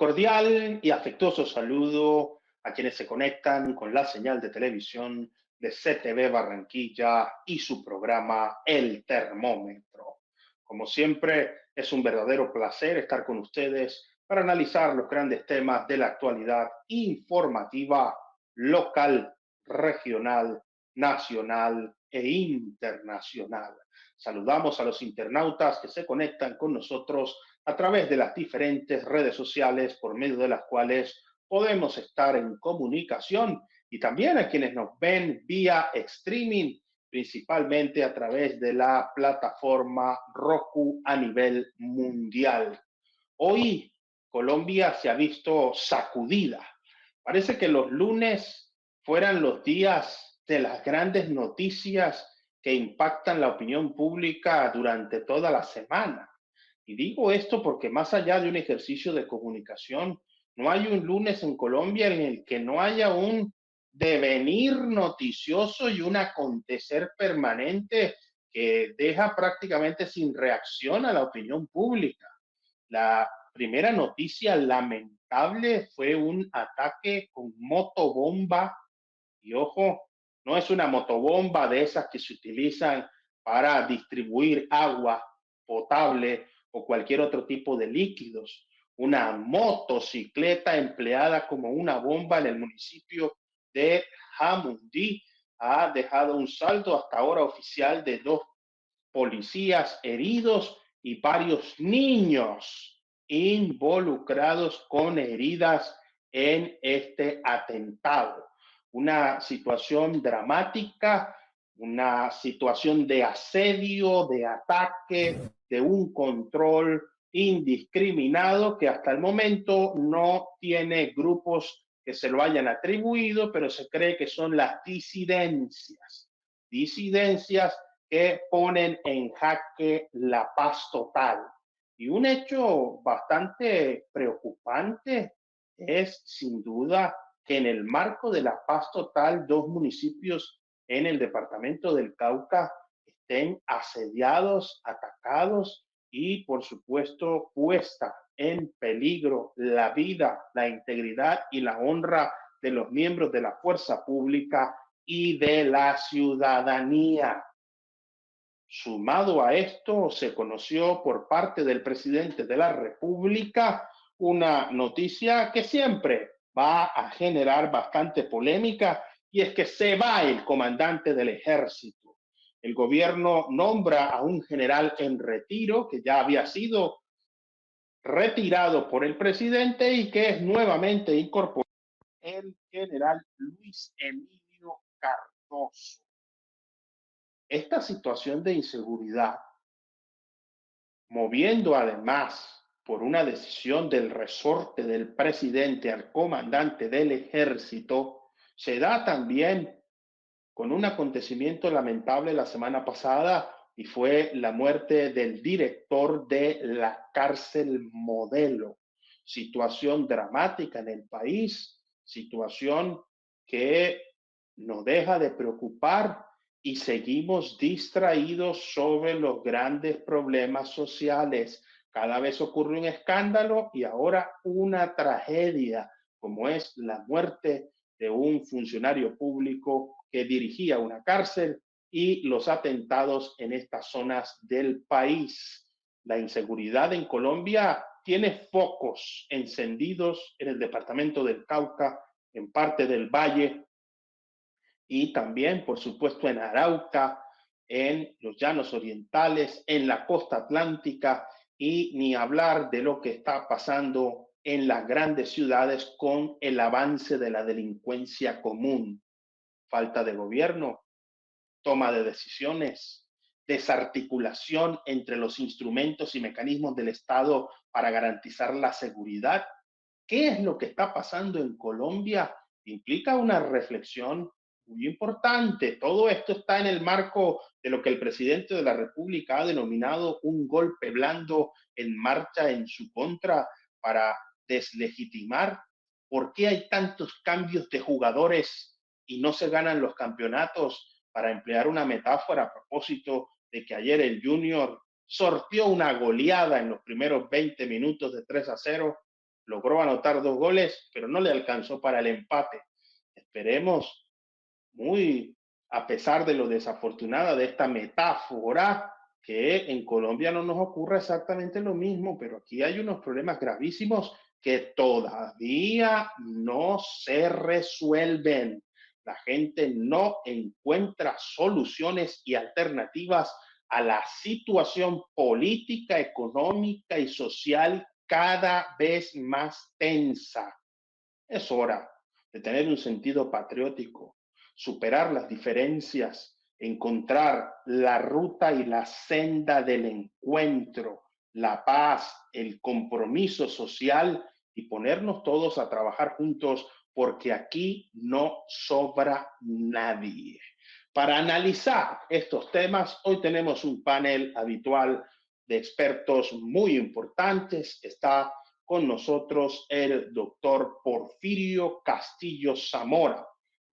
Cordial y afectuoso saludo a quienes se conectan con la señal de televisión de CTV Barranquilla y su programa El Termómetro. Como siempre, es un verdadero placer estar con ustedes para analizar los grandes temas de la actualidad informativa local, regional, nacional e internacional. Saludamos a los internautas que se conectan con nosotros a través de las diferentes redes sociales por medio de las cuales podemos estar en comunicación y también a quienes nos ven vía streaming, principalmente a través de la plataforma Roku a nivel mundial. Hoy Colombia se ha visto sacudida. Parece que los lunes fueran los días de las grandes noticias que impactan la opinión pública durante toda la semana. Y digo esto porque más allá de un ejercicio de comunicación, no hay un lunes en Colombia en el que no haya un devenir noticioso y un acontecer permanente que deja prácticamente sin reacción a la opinión pública. La primera noticia lamentable fue un ataque con motobomba y ojo, no es una motobomba de esas que se utilizan para distribuir agua potable o cualquier otro tipo de líquidos. Una motocicleta empleada como una bomba en el municipio de Jamundí ha dejado un saldo hasta ahora oficial de 2 policías heridos y varios niños involucrados con heridas en este atentado. Una situación dramática, una situación de asedio, de ataque, de un control indiscriminado que hasta el momento no tiene grupos que se lo hayan atribuido, pero se cree que son las disidencias que ponen en jaque la paz total. Y un hecho bastante preocupante es sin duda que en el marco de la paz total, 2 municipios en el departamento del Cauca estén asediados, atacados y, por supuesto, puesta en peligro la vida, la integridad y la honra de los miembros de la fuerza pública y de la ciudadanía. Sumado a esto, se conoció por parte del presidente de la República una noticia que siempre va a generar bastante polémica y es que se va el comandante del ejército. El gobierno nombra a un general en retiro que ya había sido retirado por el presidente y que es nuevamente incorporado el general Luis Emilio Cardoso. Esta situación de inseguridad, moviendo además por una decisión del resorte del presidente al comandante del ejército, se da también con un acontecimiento lamentable la semana pasada y fue la muerte del director de la cárcel Modelo. Situación dramática en el país, situación que nos deja de preocupar y seguimos distraídos sobre los grandes problemas sociales. Cada vez ocurre un escándalo y ahora una tragedia, como es la muerte de un funcionario público que dirigía una cárcel y los atentados en estas zonas del país. La inseguridad en Colombia tiene focos encendidos en el departamento del Cauca, en parte del Valle, y también, por supuesto, en Arauca, en los llanos orientales, en la costa atlántica y ni hablar de lo que está pasando en las grandes ciudades con el avance de la delincuencia común. Falta de gobierno, toma de decisiones, desarticulación entre los instrumentos y mecanismos del Estado para garantizar la seguridad. ¿Qué es lo que está pasando en Colombia? Implica una reflexión muy importante. Todo esto está en el marco de lo que el presidente de la República ha denominado un golpe blando en marcha en su contra para deslegitimar. ¿Por qué hay tantos cambios de jugadores y no se ganan los campeonatos? Para emplear una metáfora a propósito de que ayer el Junior sortió una goleada en los primeros 20 minutos de 3-0. logró anotar 2 goles, pero no le alcanzó para el empate. Esperemos, muy a pesar de lo desafortunada de esta metáfora, que en Colombia no nos ocurra exactamente lo mismo, pero aquí hay unos problemas gravísimos que todavía no se resuelven. La gente no encuentra soluciones y alternativas a la situación política, económica y social cada vez más tensa. Es hora de tener un sentido patriótico, superar las diferencias, encontrar la ruta y la senda del encuentro, la paz, el compromiso social y ponernos todos a trabajar juntos porque aquí no sobra nadie. Para analizar estos temas, hoy tenemos un panel habitual de expertos muy importantes. Está con nosotros el doctor Porfirio Castillo Zamora.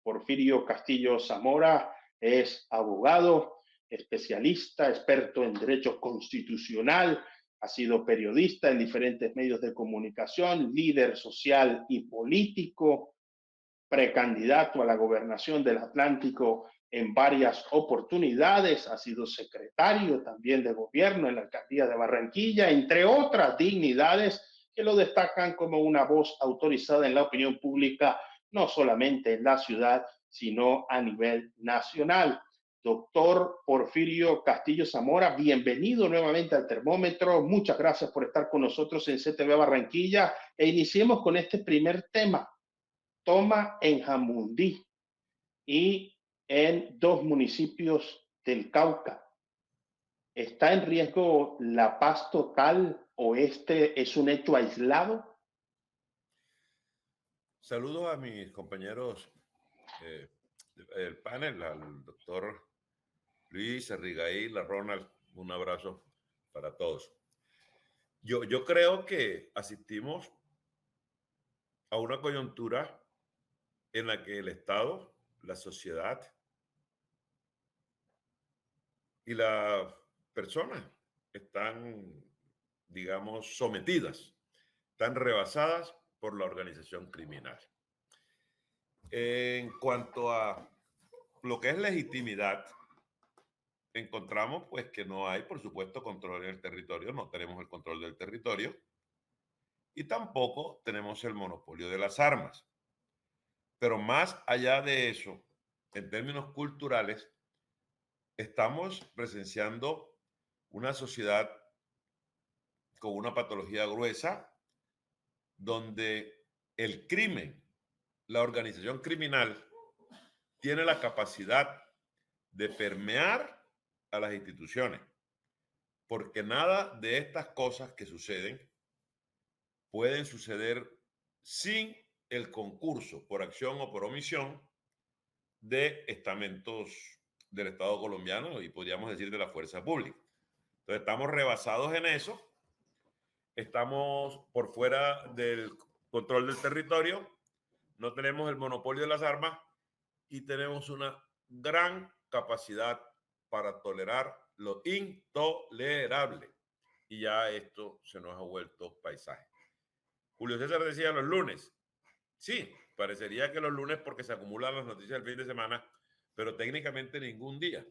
Porfirio Castillo Zamora es abogado, especialista, experto en derecho constitucional, ha sido periodista en diferentes medios de comunicación, líder social y político, precandidato a la gobernación del Atlántico en varias oportunidades, ha sido secretario también de gobierno en la alcaldía de Barranquilla, entre otras dignidades que lo destacan como una voz autorizada en la opinión pública, no solamente en la ciudad, sino a nivel nacional. Doctor Porfirio Castillo Zamora, bienvenido nuevamente al Termómetro. Muchas gracias por estar con nosotros en CTV Barranquilla e iniciemos con este primer tema. Toma en Jamundí y en 2 municipios del Cauca. ¿Está en riesgo la paz total o este es un hecho aislado? Saludos a mis compañeros del panel, al doctor Luis, a Rigail, a Ronald. Un abrazo para todos. Yo creo que asistimos a una coyuntura en la que el Estado, la sociedad y las personas están, digamos, sometidas, están rebasadas por la organización criminal. En cuanto a lo que es legitimidad, encontramos pues que no hay, por supuesto, control en el territorio, no tenemos el control del territorio y tampoco tenemos el monopolio de las armas. Pero más allá de eso, en términos culturales, estamos presenciando una sociedad con una patología gruesa donde el crimen, la organización criminal, tiene la capacidad de permear a las instituciones, porque nada de estas cosas que suceden pueden suceder sin el concurso por acción o por omisión de estamentos del Estado colombiano y podríamos decir de la fuerza pública. Entonces estamos rebasados en eso, estamos por fuera del control del territorio, no tenemos el monopolio de las armas y tenemos una gran capacidad para tolerar lo intolerable. Y ya esto se nos ha vuelto paisaje. Julio César decía los lunes. Sí, parecería que los lunes porque se acumulan las noticias del fin de semana, pero técnicamente ningún día.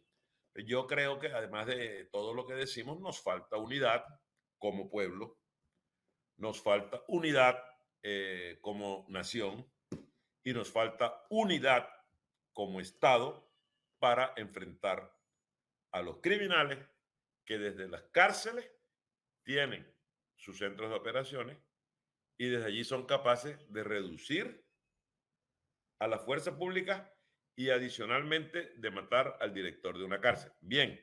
Yo creo que además de todo lo que decimos, nos falta unidad como pueblo, nos falta unidad como nación y nos falta unidad como Estado para enfrentar a los criminales que desde las cárceles tienen sus centros de operaciones y desde allí son capaces de reducir a la fuerza pública y adicionalmente de matar al director de una cárcel. Bien,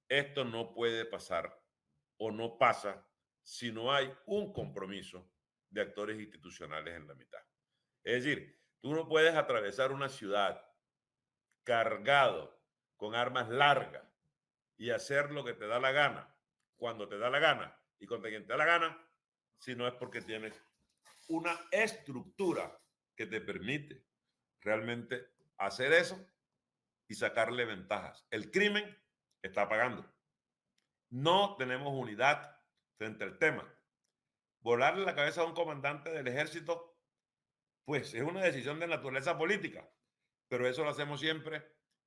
esto no puede pasar o no pasa si no hay un compromiso de actores institucionales en la mitad. Es decir, tú no puedes atravesar una ciudad cargado con armas largas y hacer lo que te da la gana, cuando te da la gana y contra quien te da la gana, si no es porque tienes una estructura que te permite realmente hacer eso y sacarle ventajas. El crimen está pagando. No tenemos unidad frente al tema. volarle la cabeza a un comandante del ejército, pues es una decisión de naturaleza política, pero eso lo hacemos siempre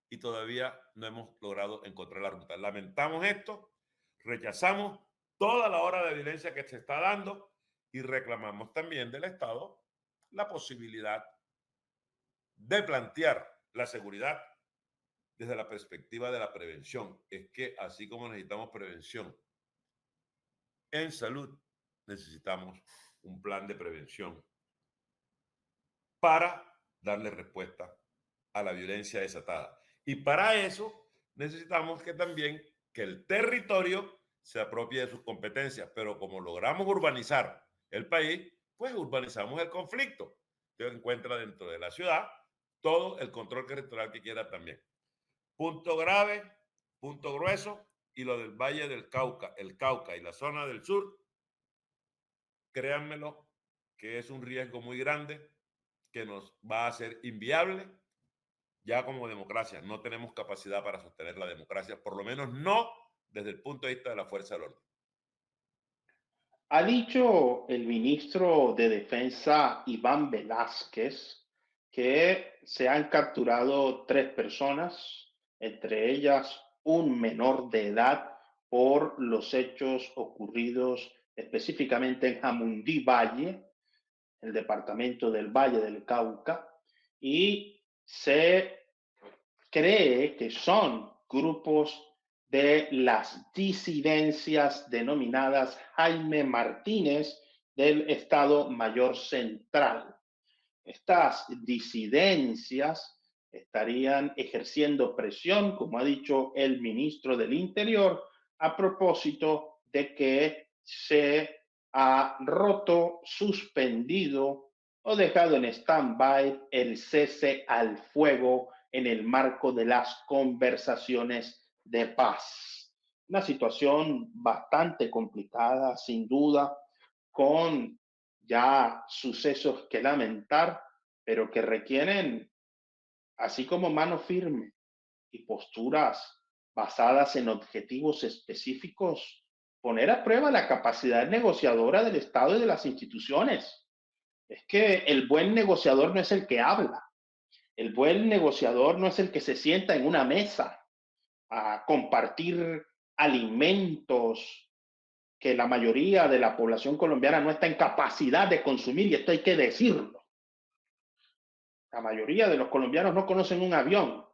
y todavía no hemos logrado encontrar la ruta. Lamentamos esto, rechazamos toda la hora de violencia que se está dando y reclamamos también del Estado la posibilidad de plantear la seguridad desde la perspectiva de la prevención. Es que así como necesitamos prevención en salud, necesitamos un plan de prevención para darle respuesta a la violencia desatada. Y para eso necesitamos que también que el territorio se apropie de sus competencias, pero como logramos urbanizar el país, pues urbanizamos el conflicto. Se encuentra dentro de la ciudad todo el control territorial que quiera también. Punto grave, punto grueso, y lo del Valle del Cauca, el Cauca y la zona del sur, créanmelo, que es un riesgo muy grande que nos va a hacer inviable ya como democracia. No tenemos capacidad para sostener la democracia, por lo menos no desde el punto de vista de la fuerza del orden. Ha dicho el ministro de Defensa, Iván Velázquez, que se han capturado 3 personas, entre ellas un menor de edad, por los hechos ocurridos específicamente en Jamundí Valle, el departamento del Valle del Cauca, y se cree que son grupos de las disidencias denominadas Jaime Martínez del Estado Mayor Central. Estas disidencias estarían ejerciendo presión, como ha dicho el ministro del Interior, a propósito de que se ha roto, suspendido o dejado en stand-by el cese al fuego en el marco de las conversaciones de paz. Una situación bastante complicada, sin duda, con ya sucesos que lamentar, pero que requieren, así como mano firme y posturas basadas en objetivos específicos, poner a prueba la capacidad negociadora del Estado y de las instituciones. Es que el buen negociador no es el que habla, el buen negociador no es el que se sienta en una mesa a compartir alimentos que la mayoría de la población colombiana no está en capacidad de consumir, y esto hay que decirlo. La mayoría de los colombianos no conocen un avión,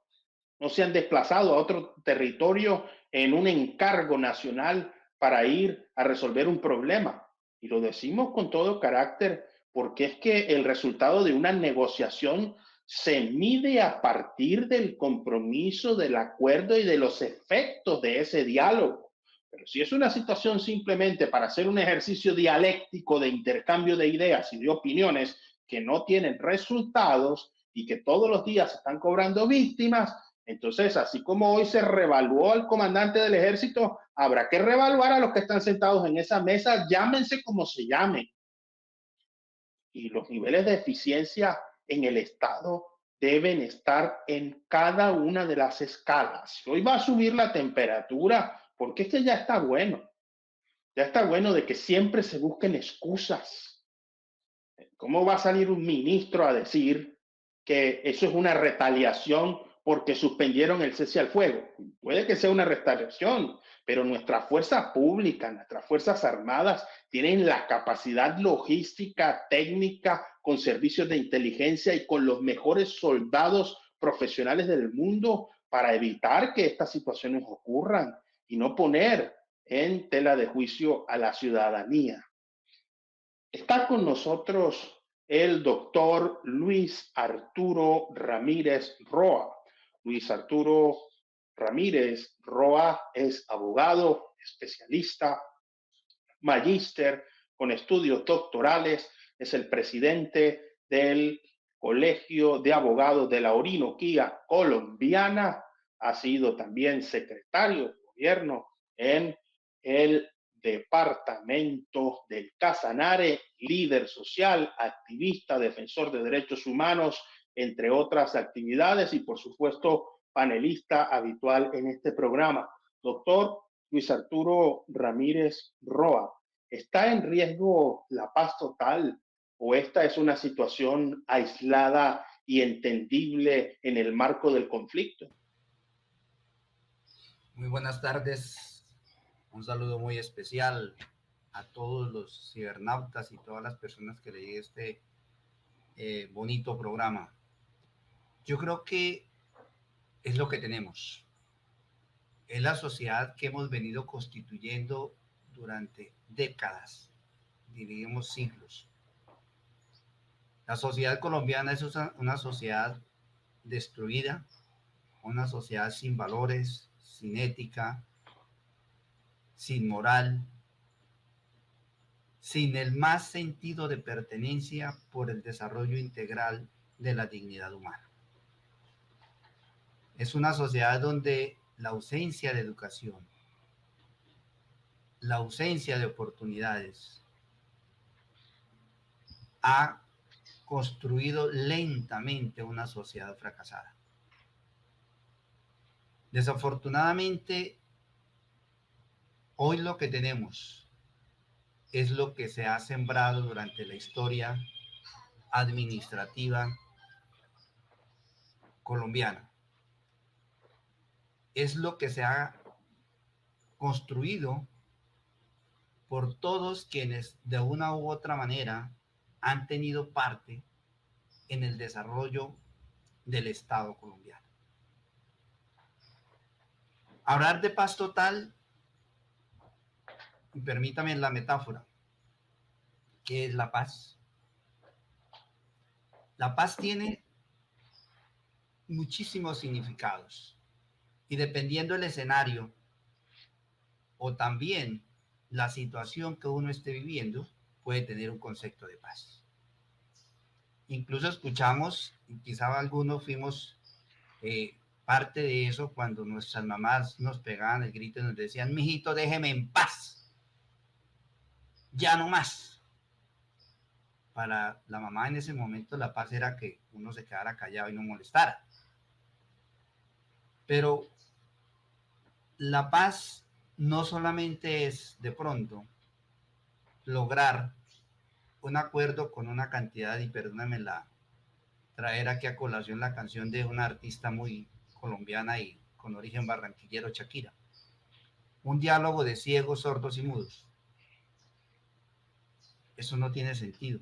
no se han desplazado a otro territorio en un encargo nacional para ir a resolver un problema. Y lo decimos con todo carácter porque es que el resultado de una negociación se mide a partir del compromiso, del acuerdo y de los efectos de ese diálogo. Pero si es una situación simplemente para hacer un ejercicio dialéctico de intercambio de ideas y de opiniones que no tienen resultados y que todos los días se están cobrando víctimas, entonces, así como hoy se revaluó al comandante del ejército, habrá que revaluar a los que están sentados en esa mesa, llámense como se llamen. Y los niveles de eficiencia en el Estado deben estar en cada una de las escalas. Hoy va a subir la temperatura porque este ya está bueno. Ya está bueno de que siempre se busquen excusas. ¿Cómo va a salir un ministro a decir que eso es una retaliación porque suspendieron el cese al fuego? Puede que sea una retaliación, pero nuestra fuerza pública, nuestras fuerzas armadas tienen la capacidad logística, técnica, con servicios de inteligencia y con los mejores soldados profesionales del mundo para evitar que estas situaciones ocurran y no poner en tela de juicio a la ciudadanía. Está con nosotros el doctor Luis Arturo Ramírez Roa. Luis Arturo Ramírez Roa es abogado, especialista, magíster con estudios doctorales, es el presidente del Colegio de Abogados de la Orinoquía Colombiana, ha sido también secretario de gobierno en el departamento del Casanare, líder social, activista, defensor de derechos humanos, entre otras actividades, y por supuesto panelista habitual en este programa. Doctor Luis Arturo Ramírez Roa, ¿Está en riesgo la paz total o esta es una situación aislada y entendible en el marco del conflicto? Muy buenas tardes. Un saludo muy especial a todos los cibernautas y todas las personas que leí este bonito programa. Yo creo que es lo que tenemos. Es la sociedad que hemos venido constituyendo durante décadas, diríamos siglos. La sociedad colombiana es una sociedad destruida, una sociedad sin valores, sin ética, sin moral, sin el más sentido de pertenencia por el desarrollo integral de la dignidad humana. Es una sociedad donde la ausencia de educación, la ausencia de oportunidades ha construido lentamente una sociedad fracasada. Desafortunadamente, hoy lo que tenemos es lo que se ha sembrado durante la historia administrativa colombiana. Es lo que se ha construido por todos quienes de una u otra manera han tenido parte en el desarrollo del Estado colombiano. Hablar de paz total, y permítame la metáfora, ¿qué es la paz? La paz tiene muchísimos significados y dependiendo del escenario o también la situación que uno esté viviendo, puede tener un concepto de paz. Incluso escuchamos, y quizá algunos fuimos parte de eso cuando nuestras mamás nos pegaban el grito y nos decían, mijito, déjeme en paz, ya no más. Para la mamá en ese momento la paz era que uno se quedara callado y no molestara. Pero la paz no solamente es de pronto lograr un acuerdo con una cantidad, y perdóname traer aquí a colación la canción de una artista muy colombiana y con origen barranquillero, Shakira. Un diálogo de ciegos, sordos y mudos. Eso no tiene sentido.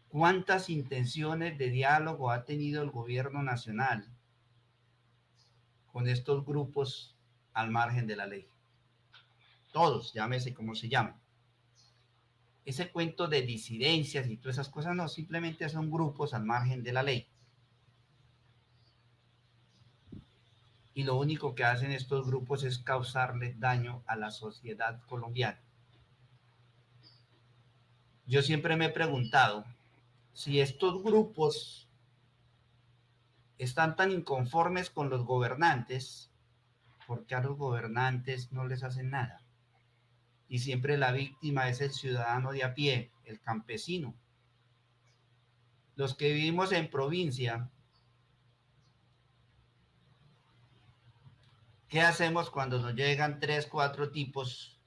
¿Cuántas intenciones de diálogo ha tenido el gobierno nacional con estos grupos al margen de la ley? Todos, llámese como se llamen. Ese cuento de disidencias y todas esas cosas no, simplemente son grupos al margen de la ley. Y lo único que hacen estos grupos es causarle daño a la sociedad colombiana. Yo siempre me he preguntado si estos grupos están tan inconformes con los gobernantes, ¿por qué a los gobernantes no les hacen nada? Y siempre la víctima es el ciudadano de a pie, el campesino. Los que vivimos en provincia, ¿qué hacemos cuando nos llegan 3, 4 tipos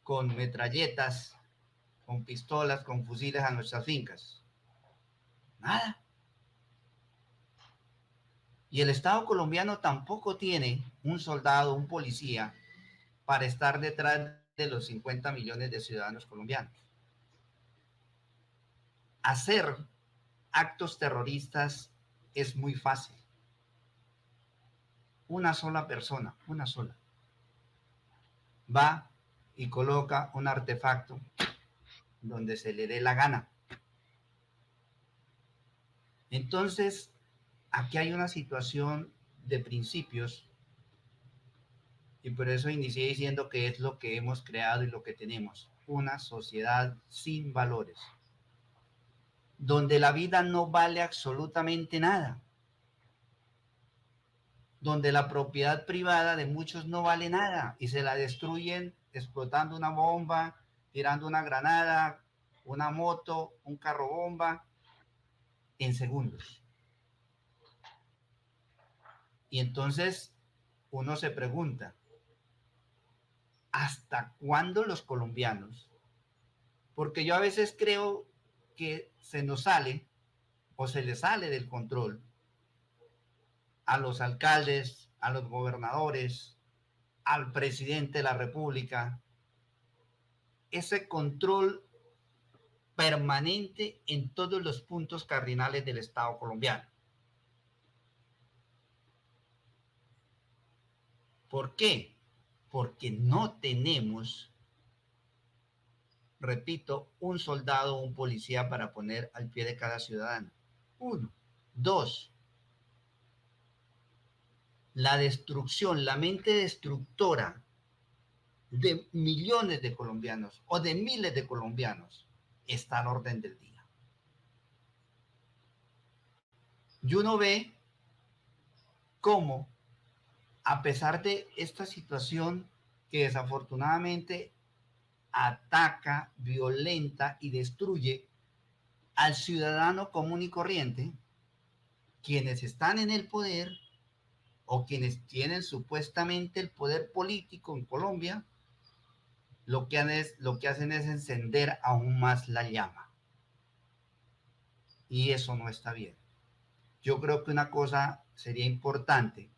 con metralletas, con pistolas, con fusiles a nuestras fincas? Nada. Y el Estado colombiano tampoco tiene un soldado, un policía, para estar detrás de los 50 millones de ciudadanos colombianos. Hacer actos terroristas es muy fácil. Una sola persona, una sola, va y coloca un artefacto donde se le dé la gana. Entonces, aquí hay una situación de principios y por eso inicié diciendo que es lo que hemos creado y lo que tenemos, una sociedad sin valores, donde la vida no vale absolutamente nada, donde la propiedad privada de muchos no vale nada y se la destruyen explotando una bomba, tirando una granada, una moto, un carro bomba, en segundos. Y entonces uno se pregunta, ¿hasta cuándo los colombianos? Porque yo a veces creo que se nos sale o se le sale del control a los alcaldes, a los gobernadores, al presidente de la República, ese control permanente en todos los puntos cardinales del Estado colombiano. ¿Por qué? Porque no tenemos, repito, un soldado o un policía para poner al pie de cada ciudadano. Uno. Dos, la destrucción, la mente destructora de millones de colombianos o de miles de colombianos está al orden del día. Y uno ve cómo, a pesar de esta situación que desafortunadamente ataca, violenta y destruye al ciudadano común y corriente, quienes están en el poder o quienes tienen supuestamente el poder político en Colombia, lo que hacen es encender aún más la llama. Y eso no está bien. Yo creo que una cosa sería importante,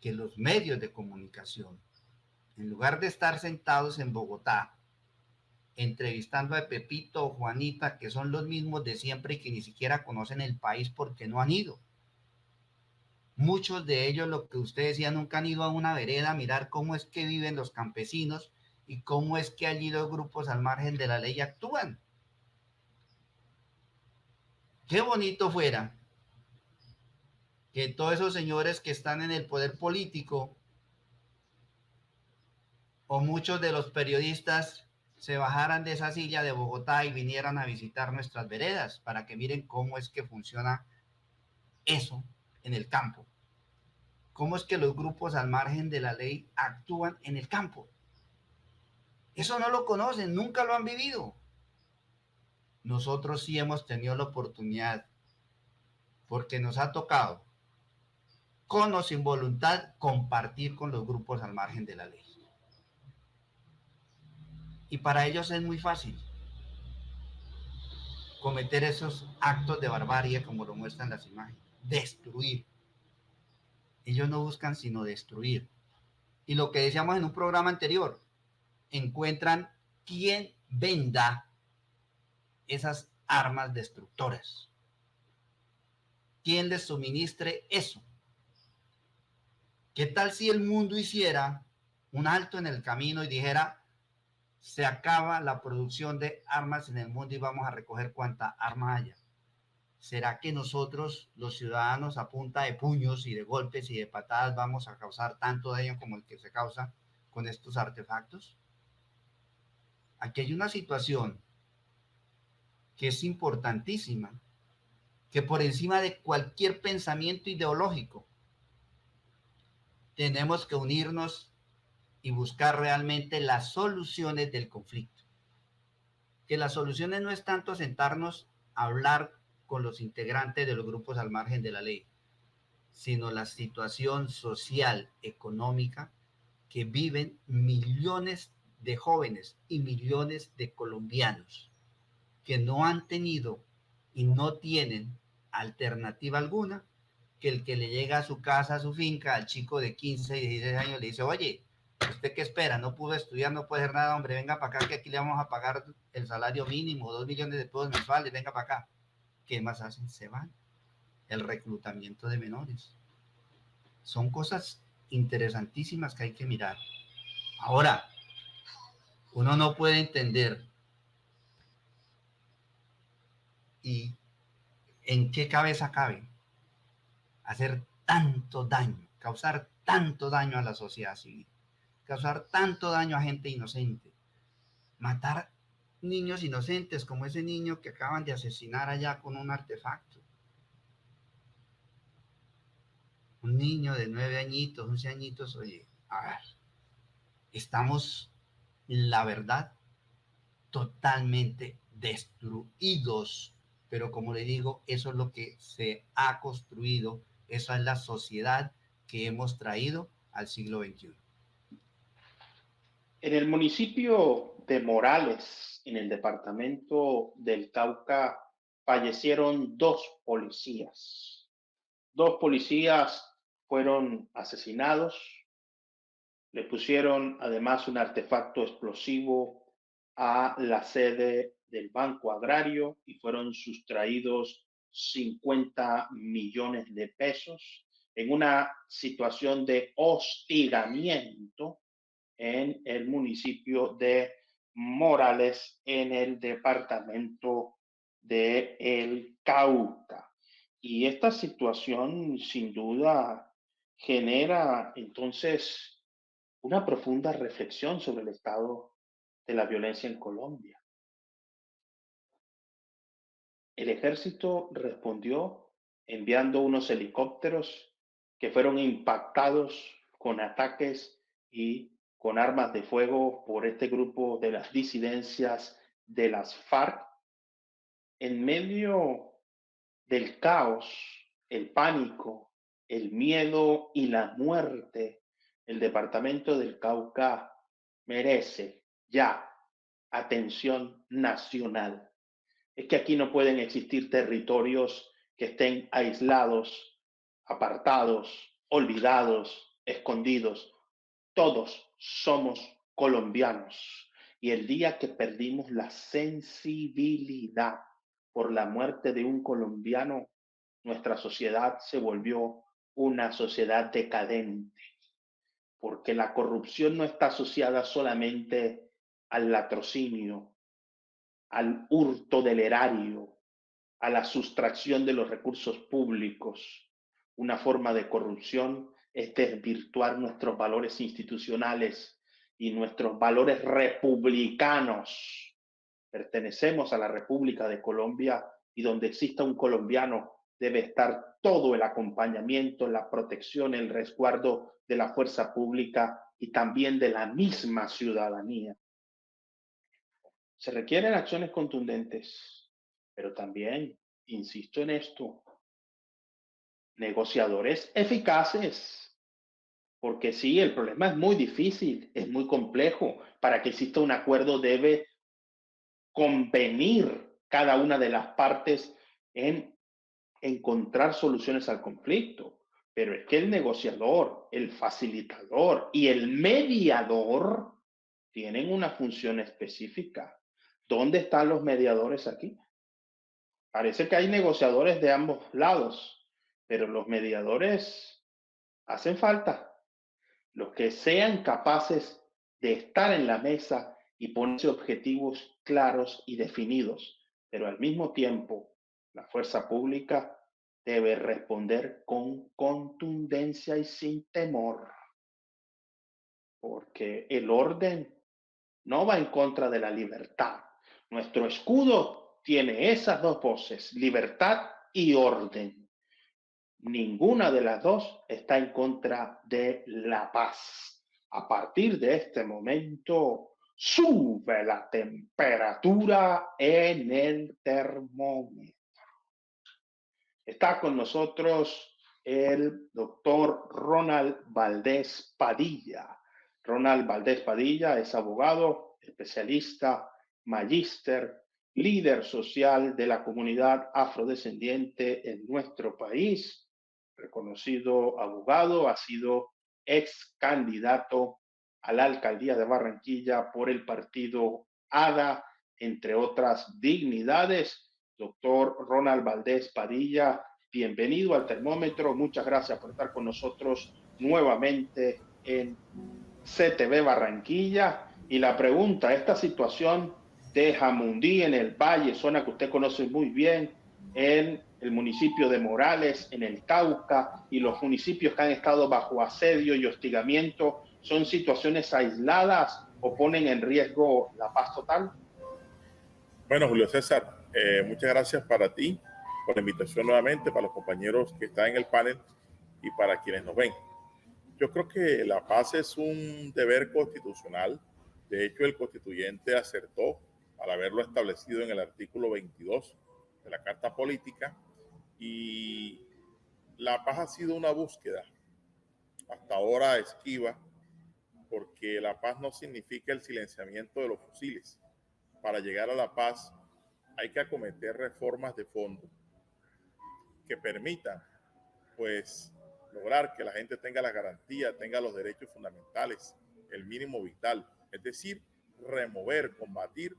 que los medios de comunicación, en lugar de estar sentados en Bogotá, entrevistando a Pepito o Juanita, que son los mismos de siempre y que ni siquiera conocen el país porque no han ido. Muchos de ellos, lo que usted decía, nunca han ido a una vereda a mirar cómo es que viven los campesinos y cómo es que allí los grupos al margen de la ley actúan. Qué bonito fuera que todos esos señores que están en el poder político o muchos de los periodistas se bajaran de esa silla de Bogotá y vinieran a visitar nuestras veredas para que miren cómo es que funciona eso en el campo. Cómo es que los grupos al margen de la ley actúan en el campo. Eso no lo conocen, nunca lo han vivido. Nosotros sí hemos tenido la oportunidad, porque nos ha tocado, con o sin voluntad, compartir con los grupos al margen de la ley. Y para ellos es muy fácil cometer esos actos de barbarie como lo muestran las imágenes. Destruir. Ellos no buscan sino destruir. Y lo que decíamos en un programa anterior, encuentran quien venda esas armas destructoras. ¿Quién les suministre eso? ¿Qué tal si el mundo hiciera un alto en el camino y dijera, se acaba la producción de armas en el mundo y vamos a recoger cuanta arma haya? ¿Será que nosotros, los ciudadanos, a punta de puños y de golpes y de patadas, vamos a causar tanto daño como el que se causa con estos artefactos? Aquí hay una situación que es importantísima, que por encima de cualquier pensamiento ideológico, tenemos que unirnos y buscar realmente las soluciones del conflicto. Que las soluciones no es tanto sentarnos a hablar con los integrantes de los grupos al margen de la ley, sino la situación social, económica que viven millones de jóvenes y millones de colombianos que no han tenido y no tienen alternativa alguna que el que le llega a su casa, a su finca, al chico de 15 y 16 años le dice, oye, ¿usted qué espera? No pudo estudiar, no puede hacer nada, hombre, venga para acá que aquí le vamos a pagar el salario mínimo, 2 millones de pesos mensuales, venga para acá. ¿Qué más hacen? Se van. El reclutamiento de menores. Son cosas interesantísimas que hay que mirar. Ahora, uno no puede entender y en qué cabeza cabe hacer tanto daño, causar tanto daño a la sociedad civil, causar tanto daño a gente inocente, matar niños inocentes como ese niño que acaban de asesinar allá con un artefacto. Un niño de 9 añitos, 11 añitos, oye, a ver, estamos, la verdad, totalmente destruidos. Pero como le digo, eso es lo que se ha construido, esa es la sociedad que hemos traído al siglo XXI. En el municipio de Morales, en el departamento del Cauca, fallecieron dos policías. Dos policías fueron asesinados. Le pusieron además un artefacto explosivo a la sede del Banco Agrario y fueron sustraídos 50 millones de pesos en una situación de hostigamiento en el municipio de Morales, en el departamento de El Cauca. Y esta situación sin duda genera entonces una profunda reflexión sobre el estado de la violencia en Colombia. El ejército respondió enviando unos helicópteros que fueron impactados con ataques y con armas de fuego por este grupo de las disidencias de las FARC en medio del caos, el pánico, el miedo y la muerte. El departamento del Cauca merece ya atención nacional. Es que aquí no pueden existir territorios que estén aislados, apartados, olvidados, escondidos. Todos somos colombianos. Y el día que perdimos la sensibilidad por la muerte de un colombiano, nuestra sociedad se volvió una sociedad decadente, porque la corrupción no está asociada solamente al latrocinio, al hurto del erario, a la sustracción de los recursos públicos. Una forma de corrupción es desvirtuar nuestros valores institucionales y nuestros valores republicanos. Pertenecemos a la República de Colombia y donde exista un colombiano debe estar todo el acompañamiento, la protección, el resguardo de la fuerza pública y también de la misma ciudadanía. Se requieren acciones contundentes, pero también, insisto en esto, negociadores eficaces, porque sí, el problema es muy difícil, es muy complejo. Para que exista un acuerdo debe convenir cada una de las partes en encontrar soluciones al conflicto. Pero es que el negociador, el facilitador y el mediador tienen una función específica. ¿Dónde están los mediadores aquí? Parece que hay negociadores de ambos lados, pero los mediadores hacen falta. Los que sean capaces de estar en la mesa y ponerse objetivos claros y definidos, pero al mismo tiempo la fuerza pública debe responder con contundencia y sin temor, porque el orden no va en contra de la libertad. Nuestro escudo tiene esas dos voces, libertad y orden. Ninguna de las dos está en contra de la paz. A partir de este momento, sube la temperatura en el termómetro. Está con nosotros el doctor Ronald Valdés Padilla. Ronald Valdés Padilla es abogado, especialista, magíster, líder social de la comunidad afrodescendiente en nuestro país, reconocido abogado, ha sido ex candidato a la alcaldía de Barranquilla por el partido ADA, entre otras dignidades. Doctor Ronald Valdés Padilla, bienvenido al termómetro. Muchas gracias por estar con nosotros nuevamente en CTV Barranquilla. Y la pregunta, esta situación de Jamundí en el Valle, zona que usted conoce muy bien, en el municipio de Morales, en el Cauca, y los municipios que han estado bajo asedio y hostigamiento, ¿son situaciones aisladas o ponen en riesgo la paz total? Bueno, Julio César, muchas gracias para ti por la invitación nuevamente, para los compañeros que están en el panel y para quienes nos ven. Yo creo que la paz es un deber constitucional. De hecho, el constituyente acertó al haberlo establecido en el artículo 22 de la Carta Política, y la paz ha sido una búsqueda hasta ahora esquiva porque la paz no significa el silenciamiento de los fusiles. Para llegar a la paz hay que acometer reformas de fondo que permitan, pues, lograr que la gente tenga la garantía, tenga los derechos fundamentales, el mínimo vital, es decir, remover, combatir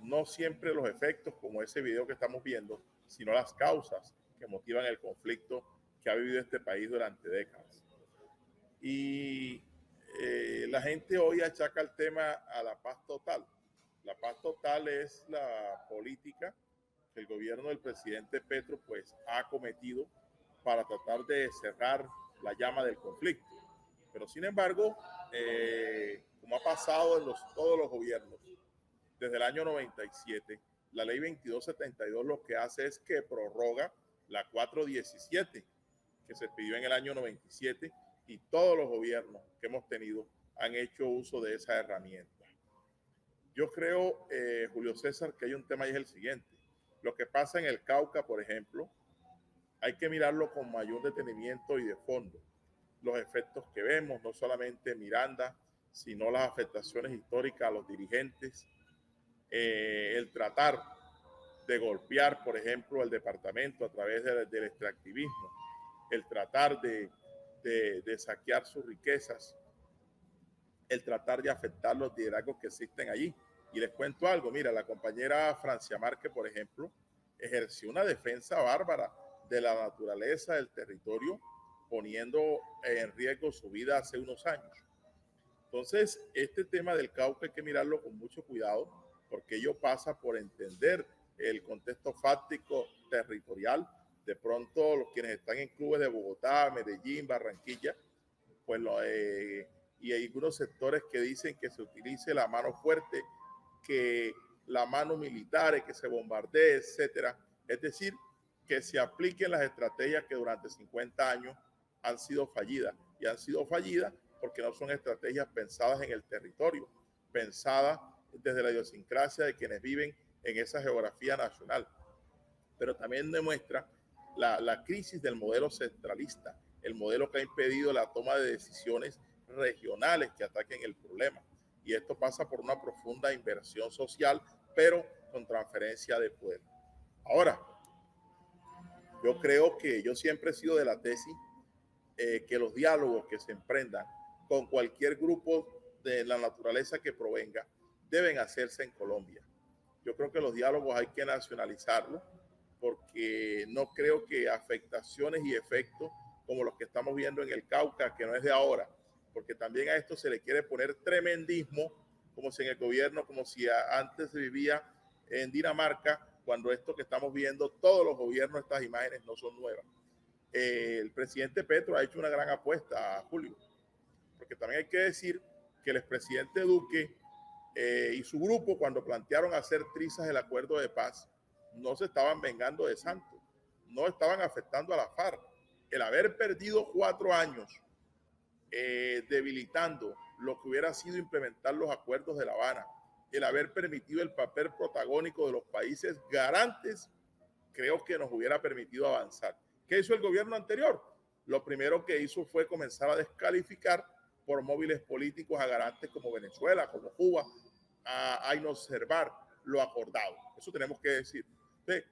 no siempre los efectos como ese video que estamos viendo, sino las causas que motivan el conflicto que ha vivido este país durante décadas. Y la gente hoy achaca el tema a la paz total. La paz total es la política que el gobierno del presidente Petro pues ha acometido para tratar de cerrar la llama del conflicto. Pero sin embargo, como ha pasado en todos los gobiernos, desde el año 97, la ley 2272 lo que hace es que prorroga la 417 que se pidió en el año 97 y todos los gobiernos que hemos tenido han hecho uso de esa herramienta. Yo creo, Julio César, que hay un tema y es el siguiente. Lo que pasa en el Cauca, por ejemplo, hay que mirarlo con mayor detenimiento y de fondo. Los efectos que vemos, no solamente Miranda, sino las afectaciones históricas a los dirigentes, el tratar de golpear, por ejemplo, el departamento a través del extractivismo, el tratar de saquear sus riquezas, el tratar de afectar los liderazgos que existen allí. Y les cuento algo, mira, la compañera Francia Márquez, por ejemplo, ejerció una defensa bárbara de la naturaleza del territorio, poniendo en riesgo su vida hace unos años. Entonces, este tema del Cauca hay que mirarlo con mucho cuidado, porque ello pasa por entender el contexto fáctico territorial. De pronto, los quienes están en clubes de Bogotá, Medellín, Barranquilla, pues y hay algunos sectores que dicen que se utilice la mano fuerte, que la mano militar, que se bombardee, etcétera. Es decir, que se apliquen las estrategias que durante 50 años han sido fallidas. Y han sido fallidas porque no son estrategias pensadas en el territorio, pensadas desde la idiosincrasia de quienes viven en esa geografía nacional. Pero también demuestra la crisis del modelo centralista, el modelo que ha impedido la toma de decisiones regionales que ataquen el problema. Y esto pasa por una profunda inversión social, pero con transferencia de poder. Ahora, yo creo que yo siempre he sido de la tesis que los diálogos que se emprendan con cualquier grupo de la naturaleza que provenga deben hacerse en Colombia. Yo creo que los diálogos hay que nacionalizarlos porque no creo que afectaciones y efectos como los que estamos viendo en el Cauca, que no es de ahora, porque también a esto se le quiere poner tremendismo, como si en el gobierno, como si antes se vivía en Dinamarca, cuando esto que estamos viendo, todos los gobiernos, estas imágenes no son nuevas. El presidente Petro ha hecho una gran apuesta, Julio, porque también hay que decir que el expresidente Duque y su grupo, cuando plantearon hacer trizas el acuerdo de paz, no se estaban vengando de Santos, no estaban afectando a la FARC. El haber perdido 4 años debilitando lo que hubiera sido implementar los acuerdos de La Habana, el haber permitido el papel protagónico de los países garantes, creo que nos hubiera permitido avanzar. ¿Qué hizo el gobierno anterior? Lo primero que hizo fue comenzar a descalificar por móviles políticos a garantes como Venezuela, como Cuba, a inobservar lo acordado. Eso tenemos que decir. Entonces,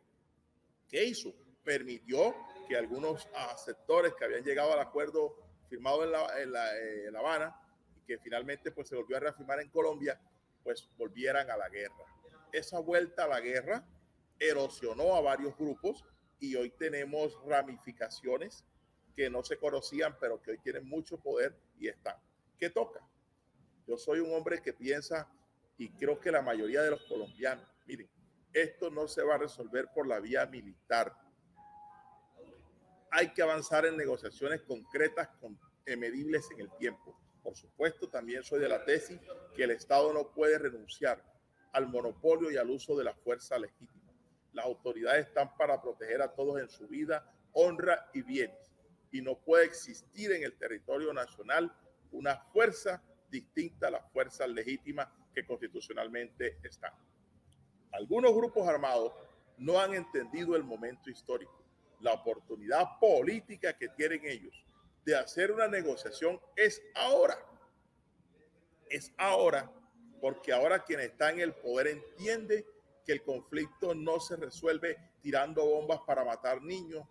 ¿qué hizo? Permitió que algunos sectores que habían llegado al acuerdo firmado en La Habana y que finalmente pues, se volvió a reafirmar en Colombia, pues volvieran a la guerra. Esa vuelta a la guerra erosionó a varios grupos y hoy tenemos ramificaciones que no se conocían, pero que hoy tienen mucho poder y están. ¿Qué toca? Yo soy un hombre que piensa, y creo que la mayoría de los colombianos, miren, esto no se va a resolver por la vía militar. Hay que avanzar en negociaciones concretas, medibles en el tiempo. Por supuesto, también soy de la tesis que el Estado no puede renunciar al monopolio y al uso de la fuerza legítima. Las autoridades están para proteger a todos en su vida, honra y bienes. Y no puede existir en el territorio nacional una fuerza distinta a las fuerzas legítimas que constitucionalmente están. Algunos grupos armados no han entendido el momento histórico, la oportunidad política que tienen ellos de hacer una negociación es ahora. es ahora, porque ahora quien está en el poder entiende que el conflicto no se resuelve tirando bombas para matar niños,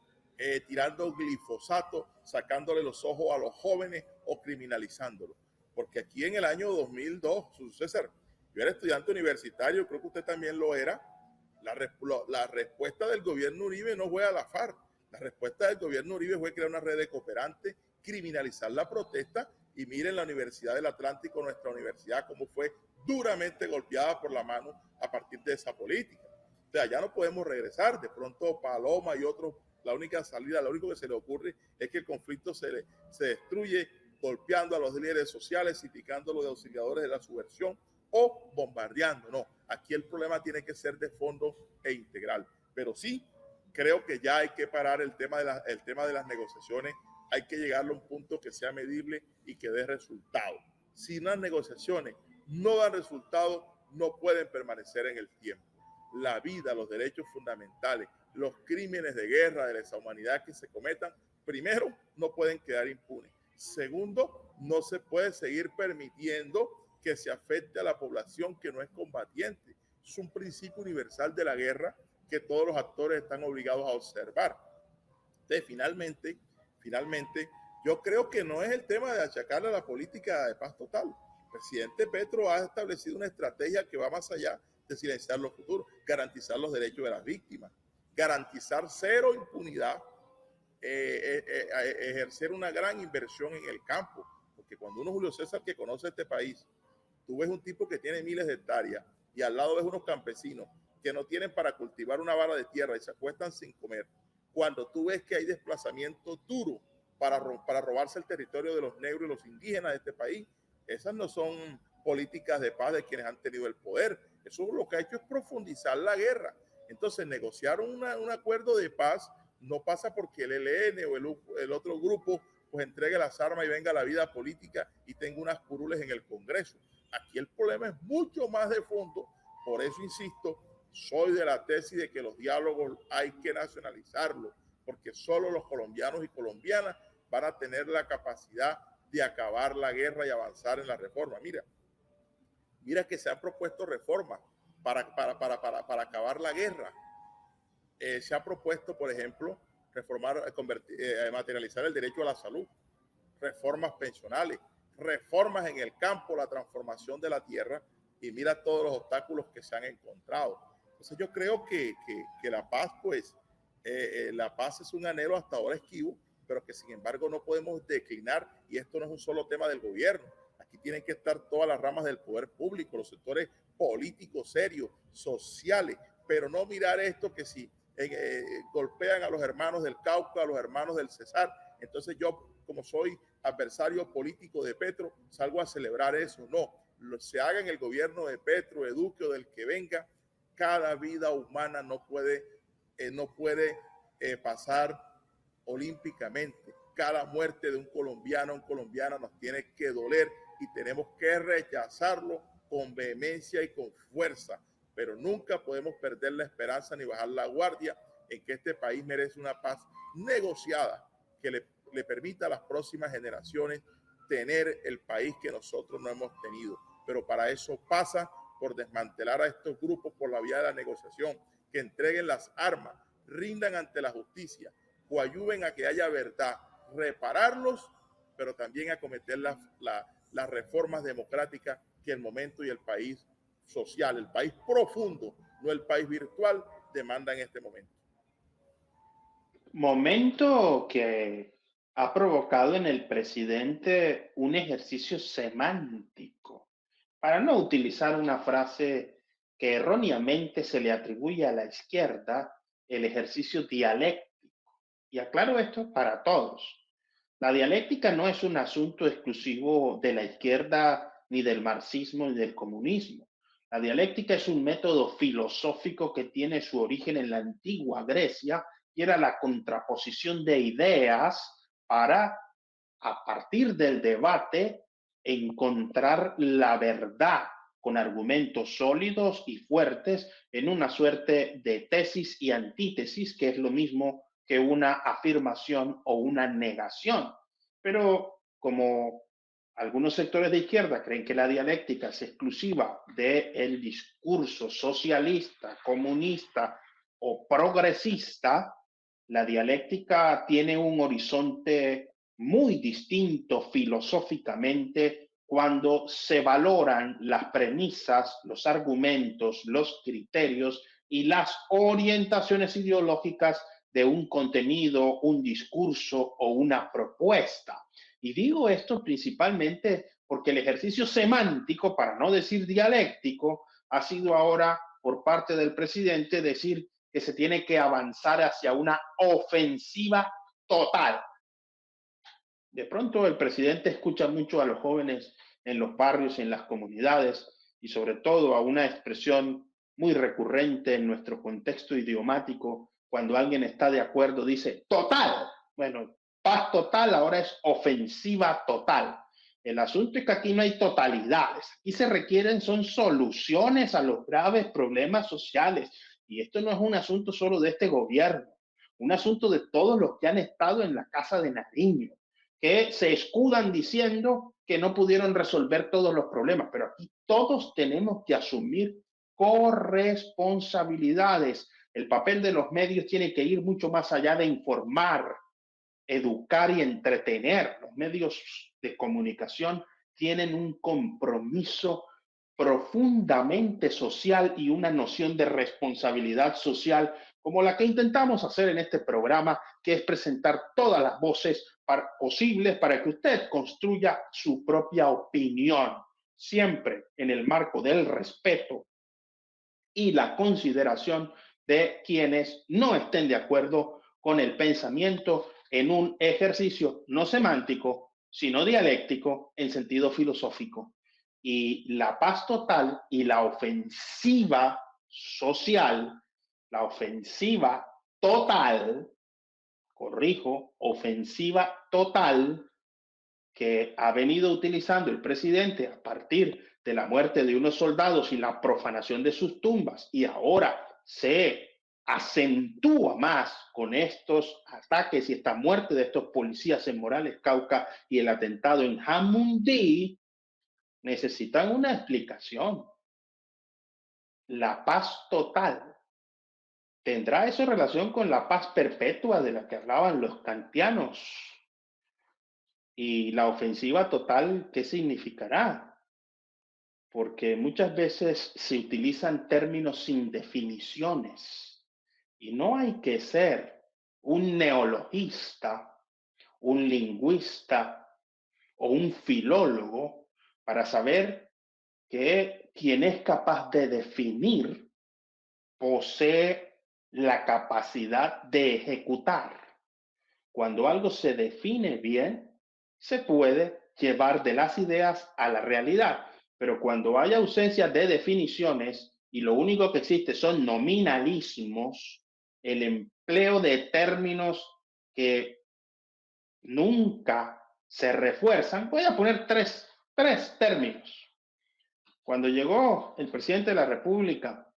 tirando glifosato, sacándole los ojos a los jóvenes o criminalizándolos. Porque aquí en el año 2002, César, yo era estudiante universitario, creo que usted también lo era. La respuesta del gobierno Uribe no fue a la FARC. La respuesta del gobierno Uribe fue crear una red de cooperantes, criminalizar la protesta, y miren la Universidad del Atlántico, nuestra universidad, cómo fue duramente golpeada por la mano a partir de esa política. O sea, ya no podemos regresar. De pronto Paloma y otros, la única salida, lo único que se le ocurre es que el conflicto se destruye golpeando a los líderes sociales, criticando de auxiliadores de la subversión o bombardeando. No, aquí el problema tiene que ser de fondo e integral. Pero sí, creo que ya hay que parar el tema de las negociaciones. Hay que llegar a un punto que sea medible y que dé resultado. Si las negociaciones no dan resultado, no pueden permanecer en el tiempo. La vida, los derechos fundamentales, los crímenes de guerra, de lesa humanidad que se cometan, primero, no pueden quedar impunes. Segundo, no se puede seguir permitiendo que se afecte a la población que no es combatiente. Es un principio universal de la guerra que todos los actores están obligados a observar. Entonces, finalmente, yo creo que no es el tema de achacarle a la política de paz total. El presidente Petro ha establecido una estrategia que va más allá de silenciar los futuros, garantizar los derechos de las víctimas, garantizar cero impunidad, ejercer una gran inversión en el campo, porque cuando uno, Julio César, que conoce este país, tú ves un tipo que tiene miles de hectáreas y al lado ves unos campesinos que no tienen para cultivar una vara de tierra y se acuestan sin comer. Cuando tú ves que hay desplazamiento duro para robarse el territorio de los negros y los indígenas de este país, esas no son políticas de paz de quienes han tenido el poder. Eso lo que ha hecho es profundizar la guerra. Entonces, negociar un acuerdo de paz no pasa porque el ELN o el otro grupo pues entregue las armas y venga a la vida política y tenga unas curules en el Congreso. Aquí el problema es mucho más de fondo. Por eso insisto, soy de la tesis de que los diálogos hay que nacionalizarlos, porque solo los colombianos y colombianas van a tener la capacidad de acabar la guerra y avanzar en la reforma. Mira que se han propuesto reformas para acabar la guerra. Se ha propuesto, por ejemplo, materializar el derecho a la salud, reformas pensionales, reformas en el campo, la transformación de la tierra, y mira todos los obstáculos que se han encontrado. Entonces yo creo que la paz, pues, la paz es un anhelo hasta ahora esquivo, pero que sin embargo no podemos declinar, y esto no es un solo tema del gobierno. Aquí tienen que estar todas las ramas del poder público, los sectores políticos serios, sociales, pero no mirar esto que si golpean a los hermanos del Cauca, a los hermanos del Cesar, entonces yo, como soy adversario político de Petro, salgo a celebrar eso. No, se haga en el gobierno de Petro, de Duque o del que venga, cada vida humana no puede pasar olímpicamente. Cada muerte de un colombiano o colombiana nos tiene que doler y tenemos que rechazarlo con vehemencia y con fuerza, pero nunca podemos perder la esperanza ni bajar la guardia en que este país merece una paz negociada que le permita a las próximas generaciones tener el país que nosotros no hemos tenido. Pero para eso pasa por desmantelar a estos grupos por la vía de la negociación, que entreguen las armas, rindan ante la justicia, coadyuven a que haya verdad, repararlos, pero también acometer las reformas democráticas que el momento y el país social, el país profundo, no el país virtual, demanda en este momento. Momento que ha provocado en el presidente un ejercicio semántico, para no utilizar una frase que erróneamente se le atribuye a la izquierda, el ejercicio dialéctico. Y aclaro esto para todos. La dialéctica no es un asunto exclusivo de la izquierda, ni del marxismo, ni del comunismo. La dialéctica es un método filosófico que tiene su origen en la antigua Grecia y era la contraposición de ideas para, a partir del debate, encontrar la verdad con argumentos sólidos y fuertes en una suerte de tesis y antítesis, que es lo mismo que una afirmación o una negación. Pero como Algunos sectores de izquierda creen que la dialéctica es exclusiva del discurso socialista, comunista o progresista. La dialéctica tiene un horizonte muy distinto filosóficamente cuando se valoran las premisas, los argumentos, los criterios y las orientaciones ideológicas de un contenido, un discurso o una propuesta. Y digo esto principalmente porque el ejercicio semántico, para no decir dialéctico, ha sido ahora por parte del presidente decir que se tiene que avanzar hacia una ofensiva total. De pronto el presidente escucha mucho a los jóvenes en los barrios, en las comunidades y sobre todo a una expresión muy recurrente en nuestro contexto idiomático. Cuando alguien está de acuerdo dice total. Bueno, paz total ahora es ofensiva total. El asunto es que aquí no hay totalidades. Aquí se requieren son soluciones a los graves problemas sociales. Y esto no es un asunto solo de este gobierno, un asunto de todos los que han estado en la Casa de Nariño, que se escudan diciendo que no pudieron resolver todos los problemas, pero aquí todos tenemos que asumir corresponsabilidades. El papel de los medios tiene que ir mucho más allá de informar, educar y entretener. Los medios de comunicación tienen un compromiso profundamente social y una noción de responsabilidad social como la que intentamos hacer en este programa, que es presentar todas las voces posibles para que usted construya su propia opinión, siempre en el marco del respeto y la consideración de quienes no estén de acuerdo con el pensamiento en un ejercicio no semántico, sino dialéctico en sentido filosófico. Y la paz total y la ofensiva social, la ofensiva total, corrijo, ofensiva total que ha venido utilizando el presidente a partir de la muerte de unos soldados y la profanación de sus tumbas, y ahora se acentúa más con estos ataques y esta muerte de estos policías en Morales, Cauca, y el atentado en Jamundí, necesitan una explicación. La paz total, ¿tendrá eso relación con la paz perpetua de la que hablaban los kantianos? Y la ofensiva total, ¿qué significará? Porque muchas veces se utilizan términos sin definiciones y no hay que ser un neologista, un lingüista o un filólogo para saber que quien es capaz de definir posee la capacidad de ejecutar. Cuando algo se define bien, se puede llevar de las ideas a la realidad. Pero cuando hay ausencia de definiciones y lo único que existe son nominalismos, el empleo de términos que nunca se refuerzan, voy a poner tres términos. Cuando llegó el presidente de la República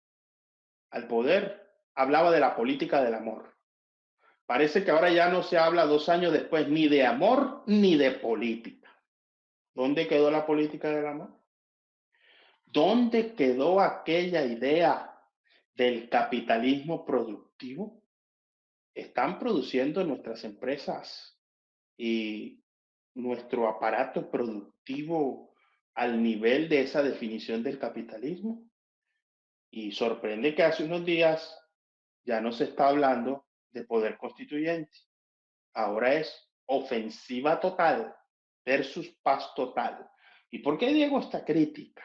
al poder, hablaba de la política del amor. Parece que ahora ya no se habla 2 años después ni de amor ni de política. ¿Dónde quedó la política del amor? ¿Dónde quedó aquella idea del capitalismo productivo? Están produciendo nuestras empresas y nuestro aparato productivo al nivel de esa definición del capitalismo. Y sorprende que hace unos días ya no se está hablando de poder constituyente. Ahora es ofensiva total versus paz total. ¿Y por qué digo esta crítica?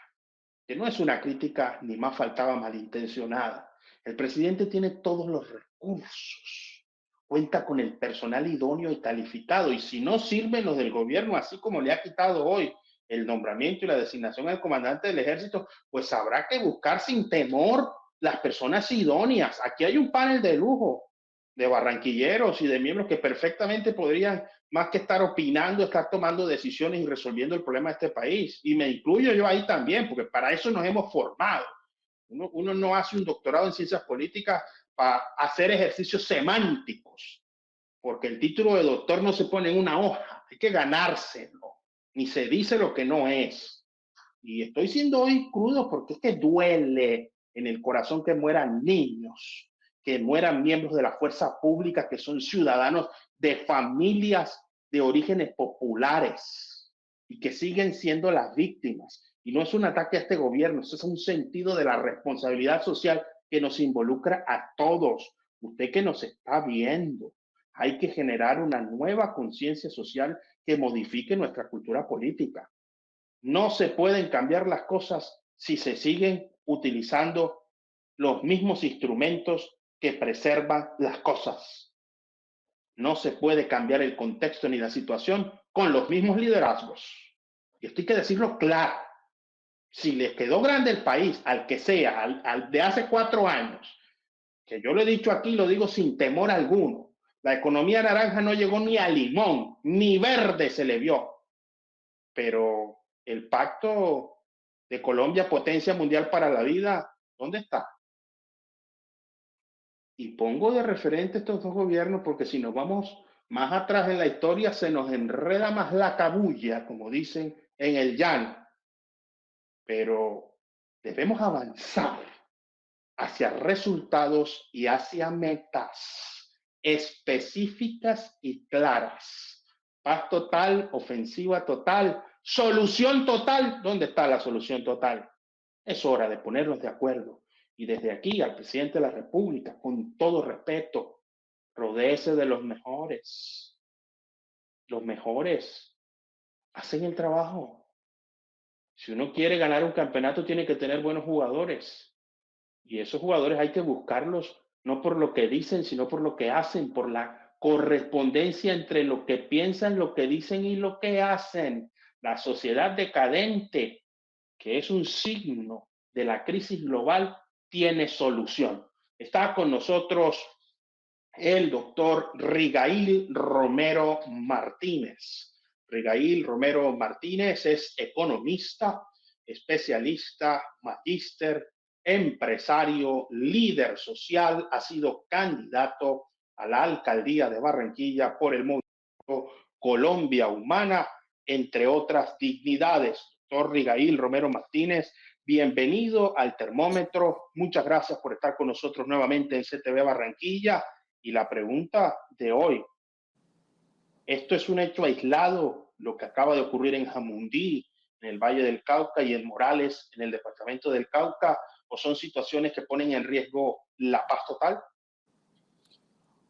Que no es una crítica ni más faltaba malintencionada. El presidente tiene todos los recursos, cuenta con el personal idóneo y calificado, y si no sirven los del gobierno, así como le ha quitado hoy el nombramiento y la designación al comandante del ejército, pues habrá que buscar sin temor las personas idóneas. Aquí hay un panel de lujo de barranquilleros y de miembros que perfectamente podrían, más que estar opinando, estar tomando decisiones y resolviendo el problema de este país. Y me incluyo yo ahí también, porque para eso nos hemos formado. Uno no hace un doctorado en ciencias políticas para hacer ejercicios semánticos, porque el título de doctor no se pone en una hoja, hay que ganárselo. ni se dice lo que no es. Y estoy siendo hoy crudo porque es que duele en el corazón que mueran niños, que mueran miembros de la fuerza pública, que son ciudadanos de familias de orígenes populares y que siguen siendo las víctimas. Y no es un ataque a este gobierno, eso es un sentido de la responsabilidad social que nos involucra a todos. Usted que nos está viendo, hay que generar una nueva conciencia social que modifique nuestra cultura política. No se pueden cambiar las cosas si se siguen utilizando los mismos instrumentos que preservan las cosas. No se puede cambiar el contexto ni la situación con los mismos liderazgos. Y esto hay que decirlo claro. Si les quedó grande el país, al que sea, al de hace 4 años, que yo lo he dicho aquí, lo digo sin temor alguno, la economía naranja no llegó ni a limón, ni verde se le vio. Pero el pacto de Colombia, potencia mundial para la vida, ¿dónde está? Y pongo de referente estos dos gobiernos porque si nos vamos más atrás en la historia se nos enreda más la cabulla, como dicen en el llano. Pero debemos avanzar hacia resultados y hacia metas específicas y claras. Paz total, ofensiva total, solución total. ¿Dónde está la solución total? Es hora de ponernos de acuerdo. Y desde aquí al presidente de la República, con todo respeto, rodéese de los mejores. Los mejores hacen el trabajo. Si uno quiere ganar un campeonato, tiene que tener buenos jugadores. Y esos jugadores hay que buscarlos no por lo que dicen, sino por lo que hacen, por la correspondencia entre lo que piensan, lo que dicen y lo que hacen. La sociedad decadente, que es un signo de la crisis global, tiene solución. Está con nosotros el doctor Rigail Romero Martínez. Rigail Romero Martínez es economista, especialista, magíster, empresario, líder social, ha sido candidato a la alcaldía de Barranquilla por el movimiento Colombia Humana, entre otras dignidades. Doctor Rigail Romero Martínez, bienvenido al Termómetro. Muchas gracias por estar con nosotros nuevamente en CTV Barranquilla. Y la pregunta de hoy, ¿esto es un hecho aislado, lo que acaba de ocurrir en Jamundí, en el Valle del Cauca, y en Morales, en el departamento del Cauca, o son situaciones que ponen en riesgo la paz total?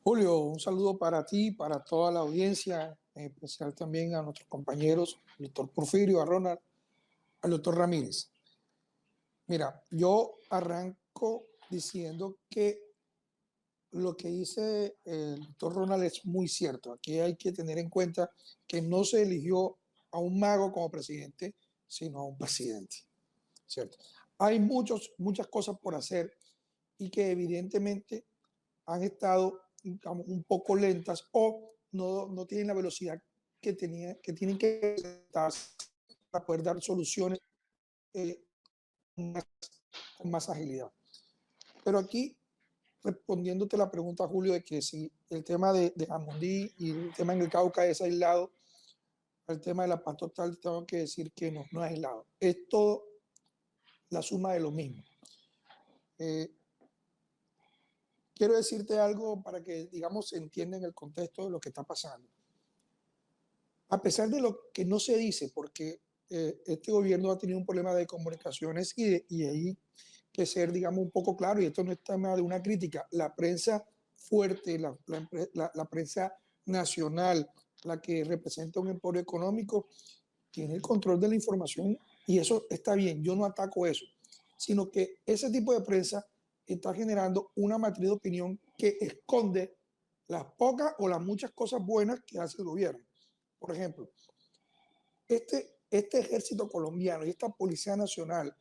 Julio, un saludo para ti, para toda la audiencia, en especial también a nuestros compañeros, al doctor Porfirio, a Ronald, al doctor Ramírez. Mira, yo arranco diciendo que lo que dice el doctor Ronald es muy cierto. Aquí hay que tener en cuenta que no se eligió a un mago como presidente, sino a un presidente, ¿cierto? Hay muchas cosas por hacer y que evidentemente han estado, digamos, un poco lentas o no tienen la velocidad que tienen que estar para poder dar soluciones con más agilidad. Pero aquí, respondiéndote la pregunta, Julio, de que si el tema de Jamundí y el tema en el Cauca es aislado, el tema de la paz total, tengo que decir que no es aislado. Es todo la suma de lo mismo. Quiero decirte algo para que, digamos, se entienda en el contexto de lo que está pasando. A pesar de lo que no se dice, porque este gobierno ha tenido un problema de comunicaciones y hay que ser, digamos, un poco claro, y esto no es tema de una crítica, la prensa fuerte, la prensa nacional, la que representa un emporio económico, tiene el control de la información y eso está bien, yo no ataco eso, sino que ese tipo de prensa está generando una matriz de opinión que esconde las pocas o las muchas cosas buenas que hace el gobierno. Por ejemplo, este ejército colombiano y esta Policía Nacional,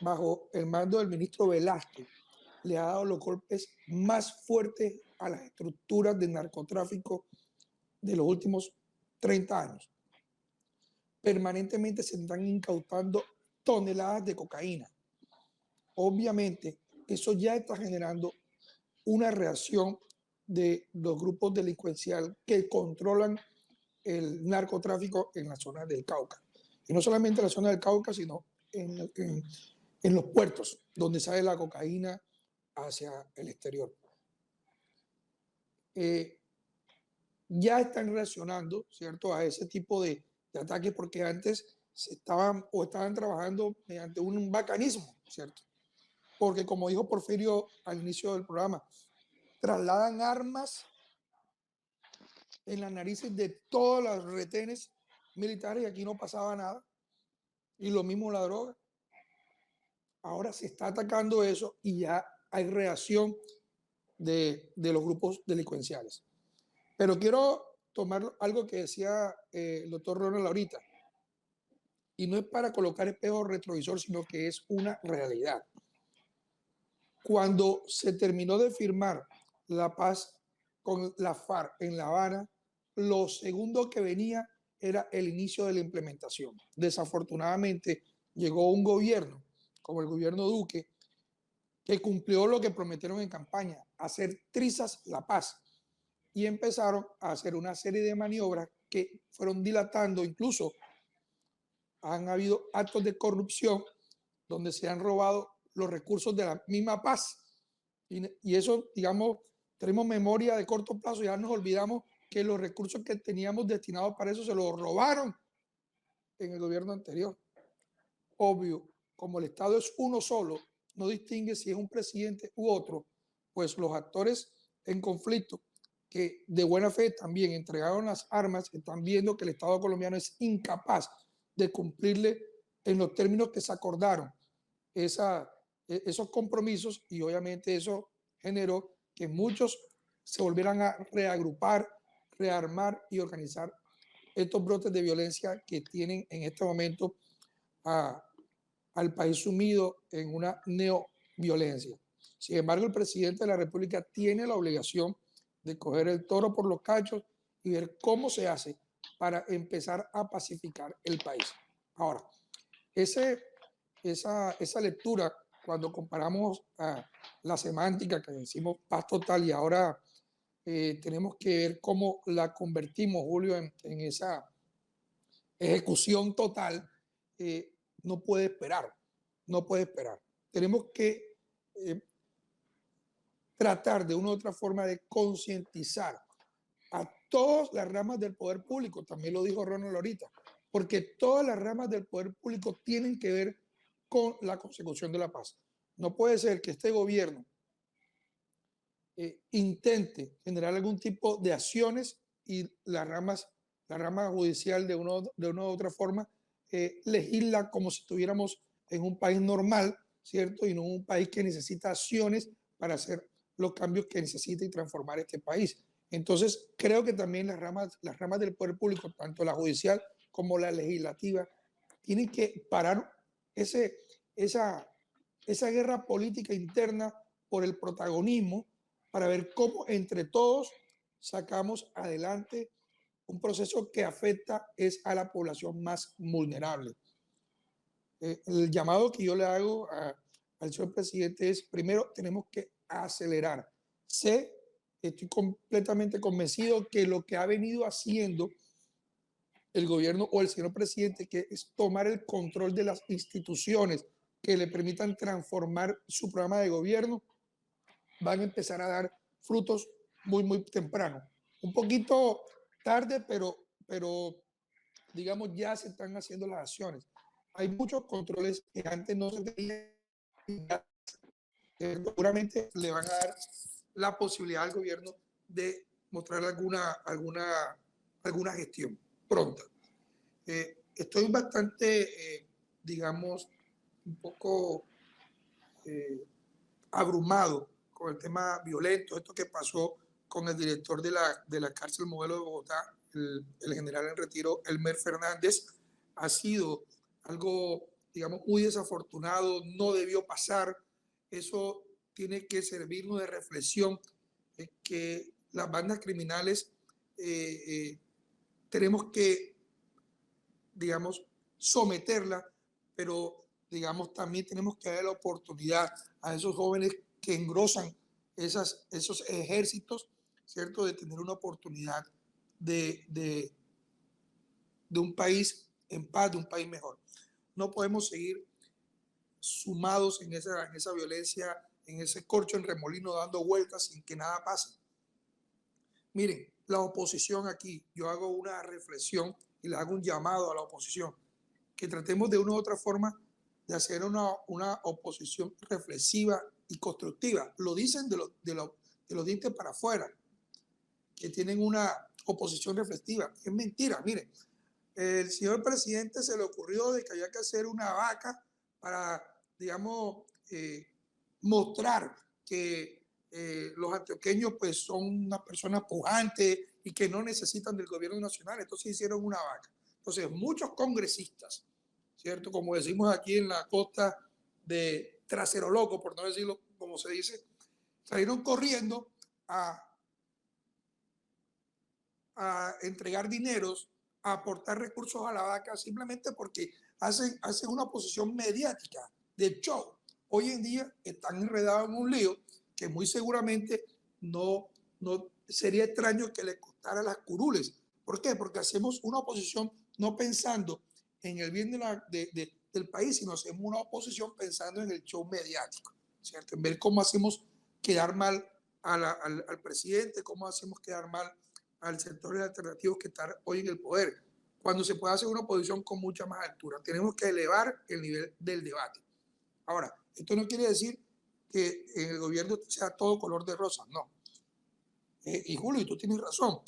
bajo el mando del ministro Velázquez, le ha dado los golpes más fuertes a las estructuras del narcotráfico de los últimos 30 años. Permanentemente se están incautando toneladas de cocaína. Obviamente, eso ya está generando una reacción de los grupos delincuenciales que controlan el narcotráfico en la zona del Cauca. Y no solamente en la zona del Cauca, sino en los puertos, donde sale la cocaína hacia el exterior. Ya están reaccionando, ¿cierto?, a ese tipo de ataques, porque antes estaban trabajando mediante un bacanismo, ¿cierto? Porque como dijo Porfirio al inicio del programa, trasladan armas en las narices de todos los retenes militares y aquí no pasaba nada. Y lo mismo la droga. Ahora se está atacando eso y ya hay reacción de los grupos delincuenciales. Pero quiero tomar algo que decía el doctor Ronald ahorita. Y no es para colocar espejo retrovisor, sino que es una realidad. Cuando se terminó de firmar la paz con la FARC en La Habana, lo segundo que venía era el inicio de la implementación. Desafortunadamente, llegó un gobierno, como el gobierno Duque, que cumplió lo que prometieron en campaña, hacer trizas la paz. Y empezaron a hacer una serie de maniobras que fueron dilatando, incluso han habido actos de corrupción donde se han robado los recursos de la misma paz. Y eso, digamos, tenemos memoria de corto plazo, ya nos olvidamos que los recursos que teníamos destinados para eso se los robaron en el gobierno anterior. Obvio, como el Estado es uno solo, no distingue si es un presidente u otro, pues los actores en conflicto que de buena fe también entregaron las armas están viendo que el Estado colombiano es incapaz de cumplirle en los términos que se acordaron esos compromisos, y obviamente eso generó que muchos se volvieran a reagrupar, rearmar y organizar estos brotes de violencia que tienen en este momento al país sumido en una neoviolencia. Sin embargo, el presidente de la República tiene la obligación de coger el toro por los cachos y ver cómo se hace para empezar a pacificar el país. Ahora, esa lectura, cuando comparamos la semántica que decimos paz total y ahora tenemos que ver cómo la convertimos, Julio, en esa ejecución total, no puede esperar, no puede esperar. Tenemos que tratar de una u otra forma de concientizar a todas las ramas del poder público, también lo dijo Ronald ahorita, porque todas las ramas del poder público tienen que ver con la consecución de la paz. No puede ser que este gobierno intente generar algún tipo de acciones y la rama judicial de una u otra forma legisla como si estuviéramos en un país normal, ¿cierto? Y no un país que necesita acciones para hacer los cambios que necesita y transformar este país. Entonces, creo que también las ramas del poder público, tanto la judicial como la legislativa, tienen que parar esa guerra política interna por el protagonismo para ver cómo entre todos sacamos adelante un proceso que afecta es a la población más vulnerable. El llamado que yo le hago al señor presidente es, primero, tenemos que acelerar. Estoy completamente convencido que lo que ha venido haciendo el gobierno o el señor presidente, que es tomar el control de las instituciones que le permitan transformar su programa de gobierno, van a empezar a dar frutos muy, muy temprano. Un poquito tarde, pero digamos ya se están haciendo las acciones. Hay muchos controles que antes no se tenían. Seguramente le van a dar la posibilidad al gobierno de mostrar alguna gestión pronta. Estoy bastante, digamos, un poco abrumado con el tema violento, esto que pasó con el director de la cárcel modelo de Bogotá, el general en retiro, Elmer Fernández. Ha sido algo, digamos, muy desafortunado, no debió pasar. Eso tiene que servirnos de reflexión, que las bandas criminales tenemos que, digamos, someterla, pero, digamos, también tenemos que dar la oportunidad a esos jóvenes que engrosan esos ejércitos, ¿cierto?, de tener una oportunidad de de un país en paz, de un país mejor. No podemos seguir sumados en esa violencia, en ese corcho en remolino, dando vueltas sin que nada pase. Miren, la oposición aquí, yo hago una reflexión y le hago un llamado a la oposición, que tratemos de una u otra forma de hacer una oposición reflexiva y constructiva. Lo dicen de los dientes para afuera, que tienen una oposición reflexiva. Es mentira, miren. El señor presidente se le ocurrió de que había que hacer una vaca para, digamos, mostrar que los antioqueños pues son unas personas pujantes y que no necesitan del gobierno nacional. Entonces hicieron una vaca. Entonces muchos congresistas, ¿cierto? Como decimos aquí en la costa de Trasero Loco, por no decirlo como se dice, salieron corriendo a entregar dineros, a aportar recursos a la vaca, simplemente porque hacen una posición mediática de show. Hoy en día están enredados en un lío que muy seguramente no sería extraño que les costara las curules. ¿Por qué? Porque hacemos una oposición no pensando en el bien del país, sino hacemos una oposición pensando en el show mediático, ¿cierto? En ver cómo hacemos quedar mal al presidente, cómo hacemos quedar mal al sector alternativo que está hoy en el poder, cuando se puede hacer una oposición con mucha más altura. Tenemos que elevar el nivel del debate. Ahora, esto no quiere decir que en el gobierno sea todo color de rosa, no. Y Julio, y tú tienes razón,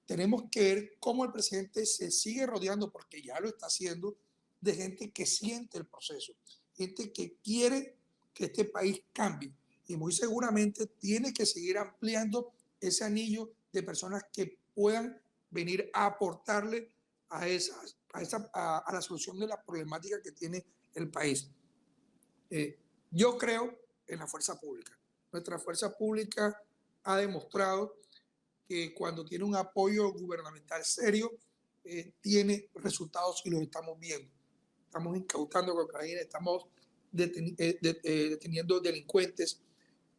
tenemos que ver cómo el presidente se sigue rodeando, porque ya lo está haciendo, de gente que siente el proceso, gente que quiere que este país cambie, y muy seguramente tiene que seguir ampliando ese anillo de personas que puedan venir a aportarle a la solución de la problemática que tiene el país. Yo creo en la fuerza pública. Nuestra fuerza pública ha demostrado que cuando tiene un apoyo gubernamental serio, tiene resultados y los estamos viendo. Estamos incautando cocaína, estamos deteniendo delincuentes,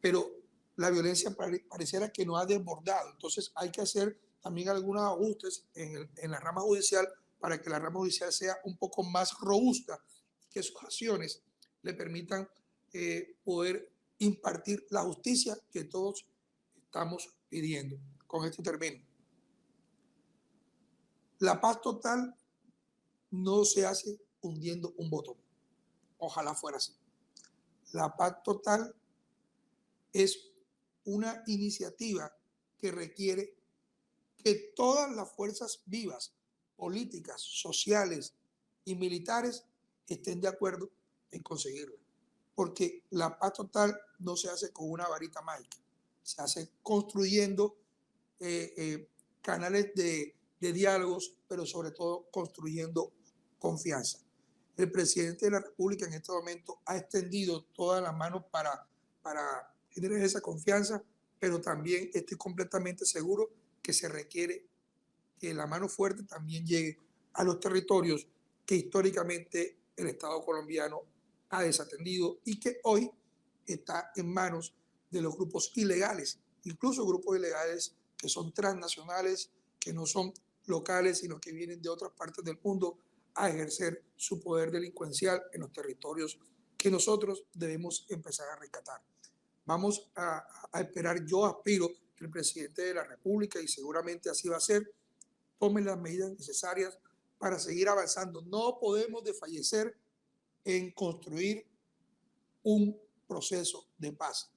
pero la violencia pareciera que no ha desbordado. Entonces hay que hacer también algunos ajustes en la rama judicial para que la rama judicial sea un poco más robusta, que sus acciones le permitan poder impartir la justicia que todos estamos pidiendo. Con esto termino. La paz total no se hace hundiendo un botón. Ojalá fuera así. La paz total es una iniciativa que requiere que todas las fuerzas vivas, políticas, sociales y militares estén de acuerdo en conseguirla. Porque la paz total no se hace con una varita mágica, se hace construyendo canales de diálogos, pero sobre todo construyendo confianza. El presidente de la República en este momento ha extendido todas las manos para generar esa confianza, pero también estoy completamente seguro que se requiere que la mano fuerte también llegue a los territorios que históricamente el Estado colombiano ha desatendido y que hoy está en manos de los grupos ilegales, incluso grupos ilegales que son transnacionales, que no son locales, sino que vienen de otras partes del mundo a ejercer su poder delincuencial en los territorios que nosotros debemos empezar a rescatar. Vamos a esperar, yo aspiro que el presidente de la República, y seguramente así va a ser, tome las medidas necesarias para seguir avanzando. No podemos desfallecer en construir un proceso de paz,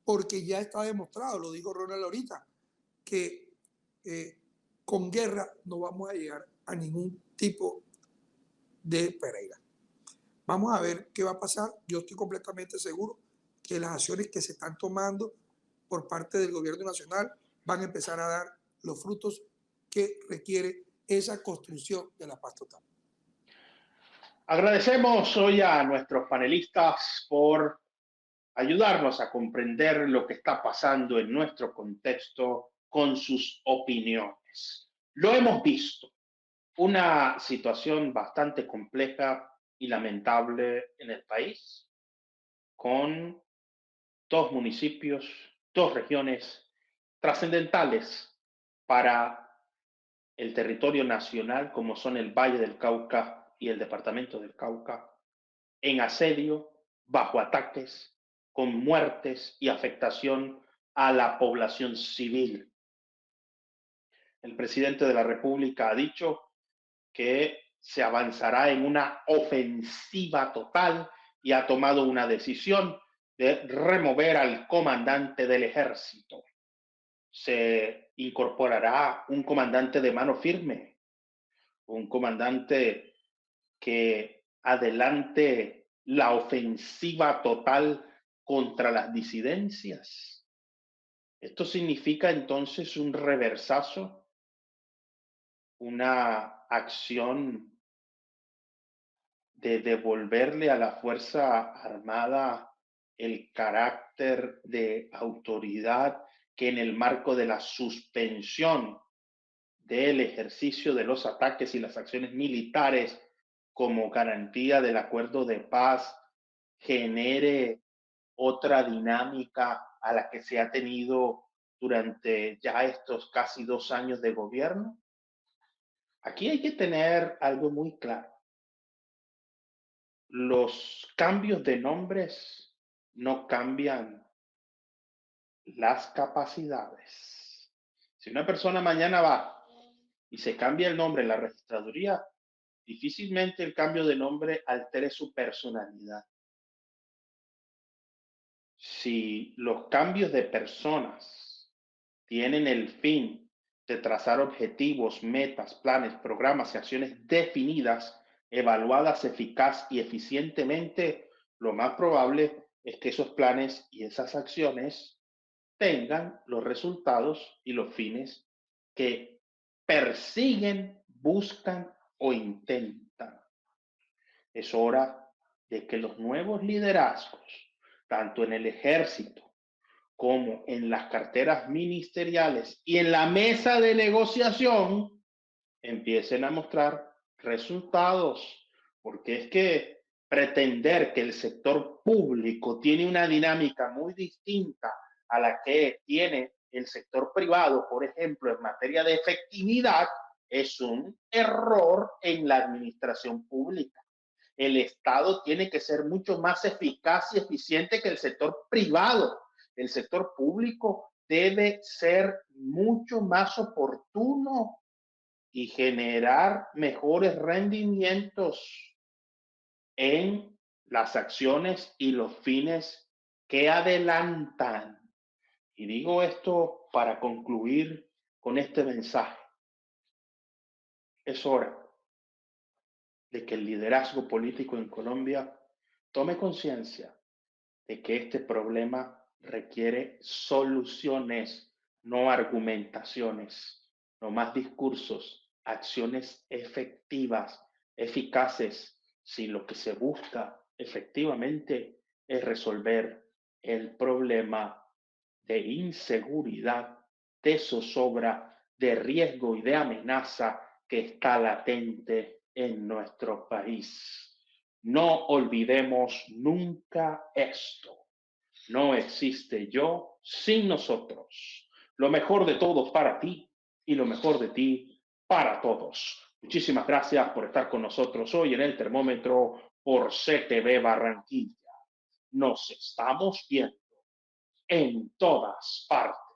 porque ya está demostrado, lo dijo Ronald ahorita, que con guerra no vamos a llegar a ningún tipo de Pereira. Vamos a ver qué va a pasar. Yo estoy completamente seguro que las acciones que se están tomando por parte del gobierno nacional van a empezar a dar los frutos que requiere esa construcción de la paz total. Agradecemos hoy a nuestros panelistas por ayudarnos a comprender lo que está pasando en nuestro contexto con sus opiniones. Lo hemos visto, una situación bastante compleja y lamentable en el país, con 2 municipios, 2 regiones trascendentales para el territorio nacional, como son el Valle del Cauca y el departamento del Cauca, en asedio, bajo ataques, con muertes y afectación a la población civil. El presidente de la República ha dicho que se avanzará en una ofensiva total y ha tomado una decisión de remover al comandante del ejército. Se incorporará un comandante de mano firme, un comandante que adelante la ofensiva total contra las disidencias. Esto significa entonces un reversazo, una acción de devolverle a la Fuerza Armada el carácter de autoridad que en el marco de la suspensión del ejercicio de los ataques y las acciones militares como garantía del acuerdo de paz genere otra dinámica a la que se ha tenido durante ya estos casi 2 años de gobierno. Aquí hay que tener algo muy claro. Los cambios de nombres no cambian las capacidades. Si una persona mañana va y se cambia el nombre en la registraduría, difícilmente el cambio de nombre altere su personalidad. Si los cambios de personas tienen el fin de trazar objetivos, metas, planes, programas y acciones definidas, evaluadas eficaz y eficientemente, lo más probable es que esos planes y esas acciones tengan los resultados y los fines que persiguen, buscan o intentan. Es hora de que los nuevos liderazgos, tanto en el ejército como en las carteras ministeriales y en la mesa de negociación, empiecen a mostrar resultados, porque es que pretender que el sector público tiene una dinámica muy distinta a la que tiene el sector privado, por ejemplo, en materia de efectividad, es un error en la administración pública. El Estado tiene que ser mucho más eficaz y eficiente que el sector privado. El sector público debe ser mucho más oportuno y generar mejores rendimientos en las acciones y los fines que adelantan. Y digo esto para concluir con este mensaje. Es hora de que el liderazgo político en Colombia tome conciencia de que este problema requiere soluciones, no argumentaciones, no más discursos, acciones efectivas, eficaces, si lo que se busca efectivamente es resolver el problema de inseguridad, de zozobra, de riesgo y de amenaza que está latente en nuestro país. No olvidemos nunca esto. No existe yo sin nosotros. Lo mejor de todos para ti y lo mejor de ti para todos. Muchísimas gracias por estar con nosotros hoy en el termómetro por CTV Barranquilla. Nos estamos viendo en todas partes.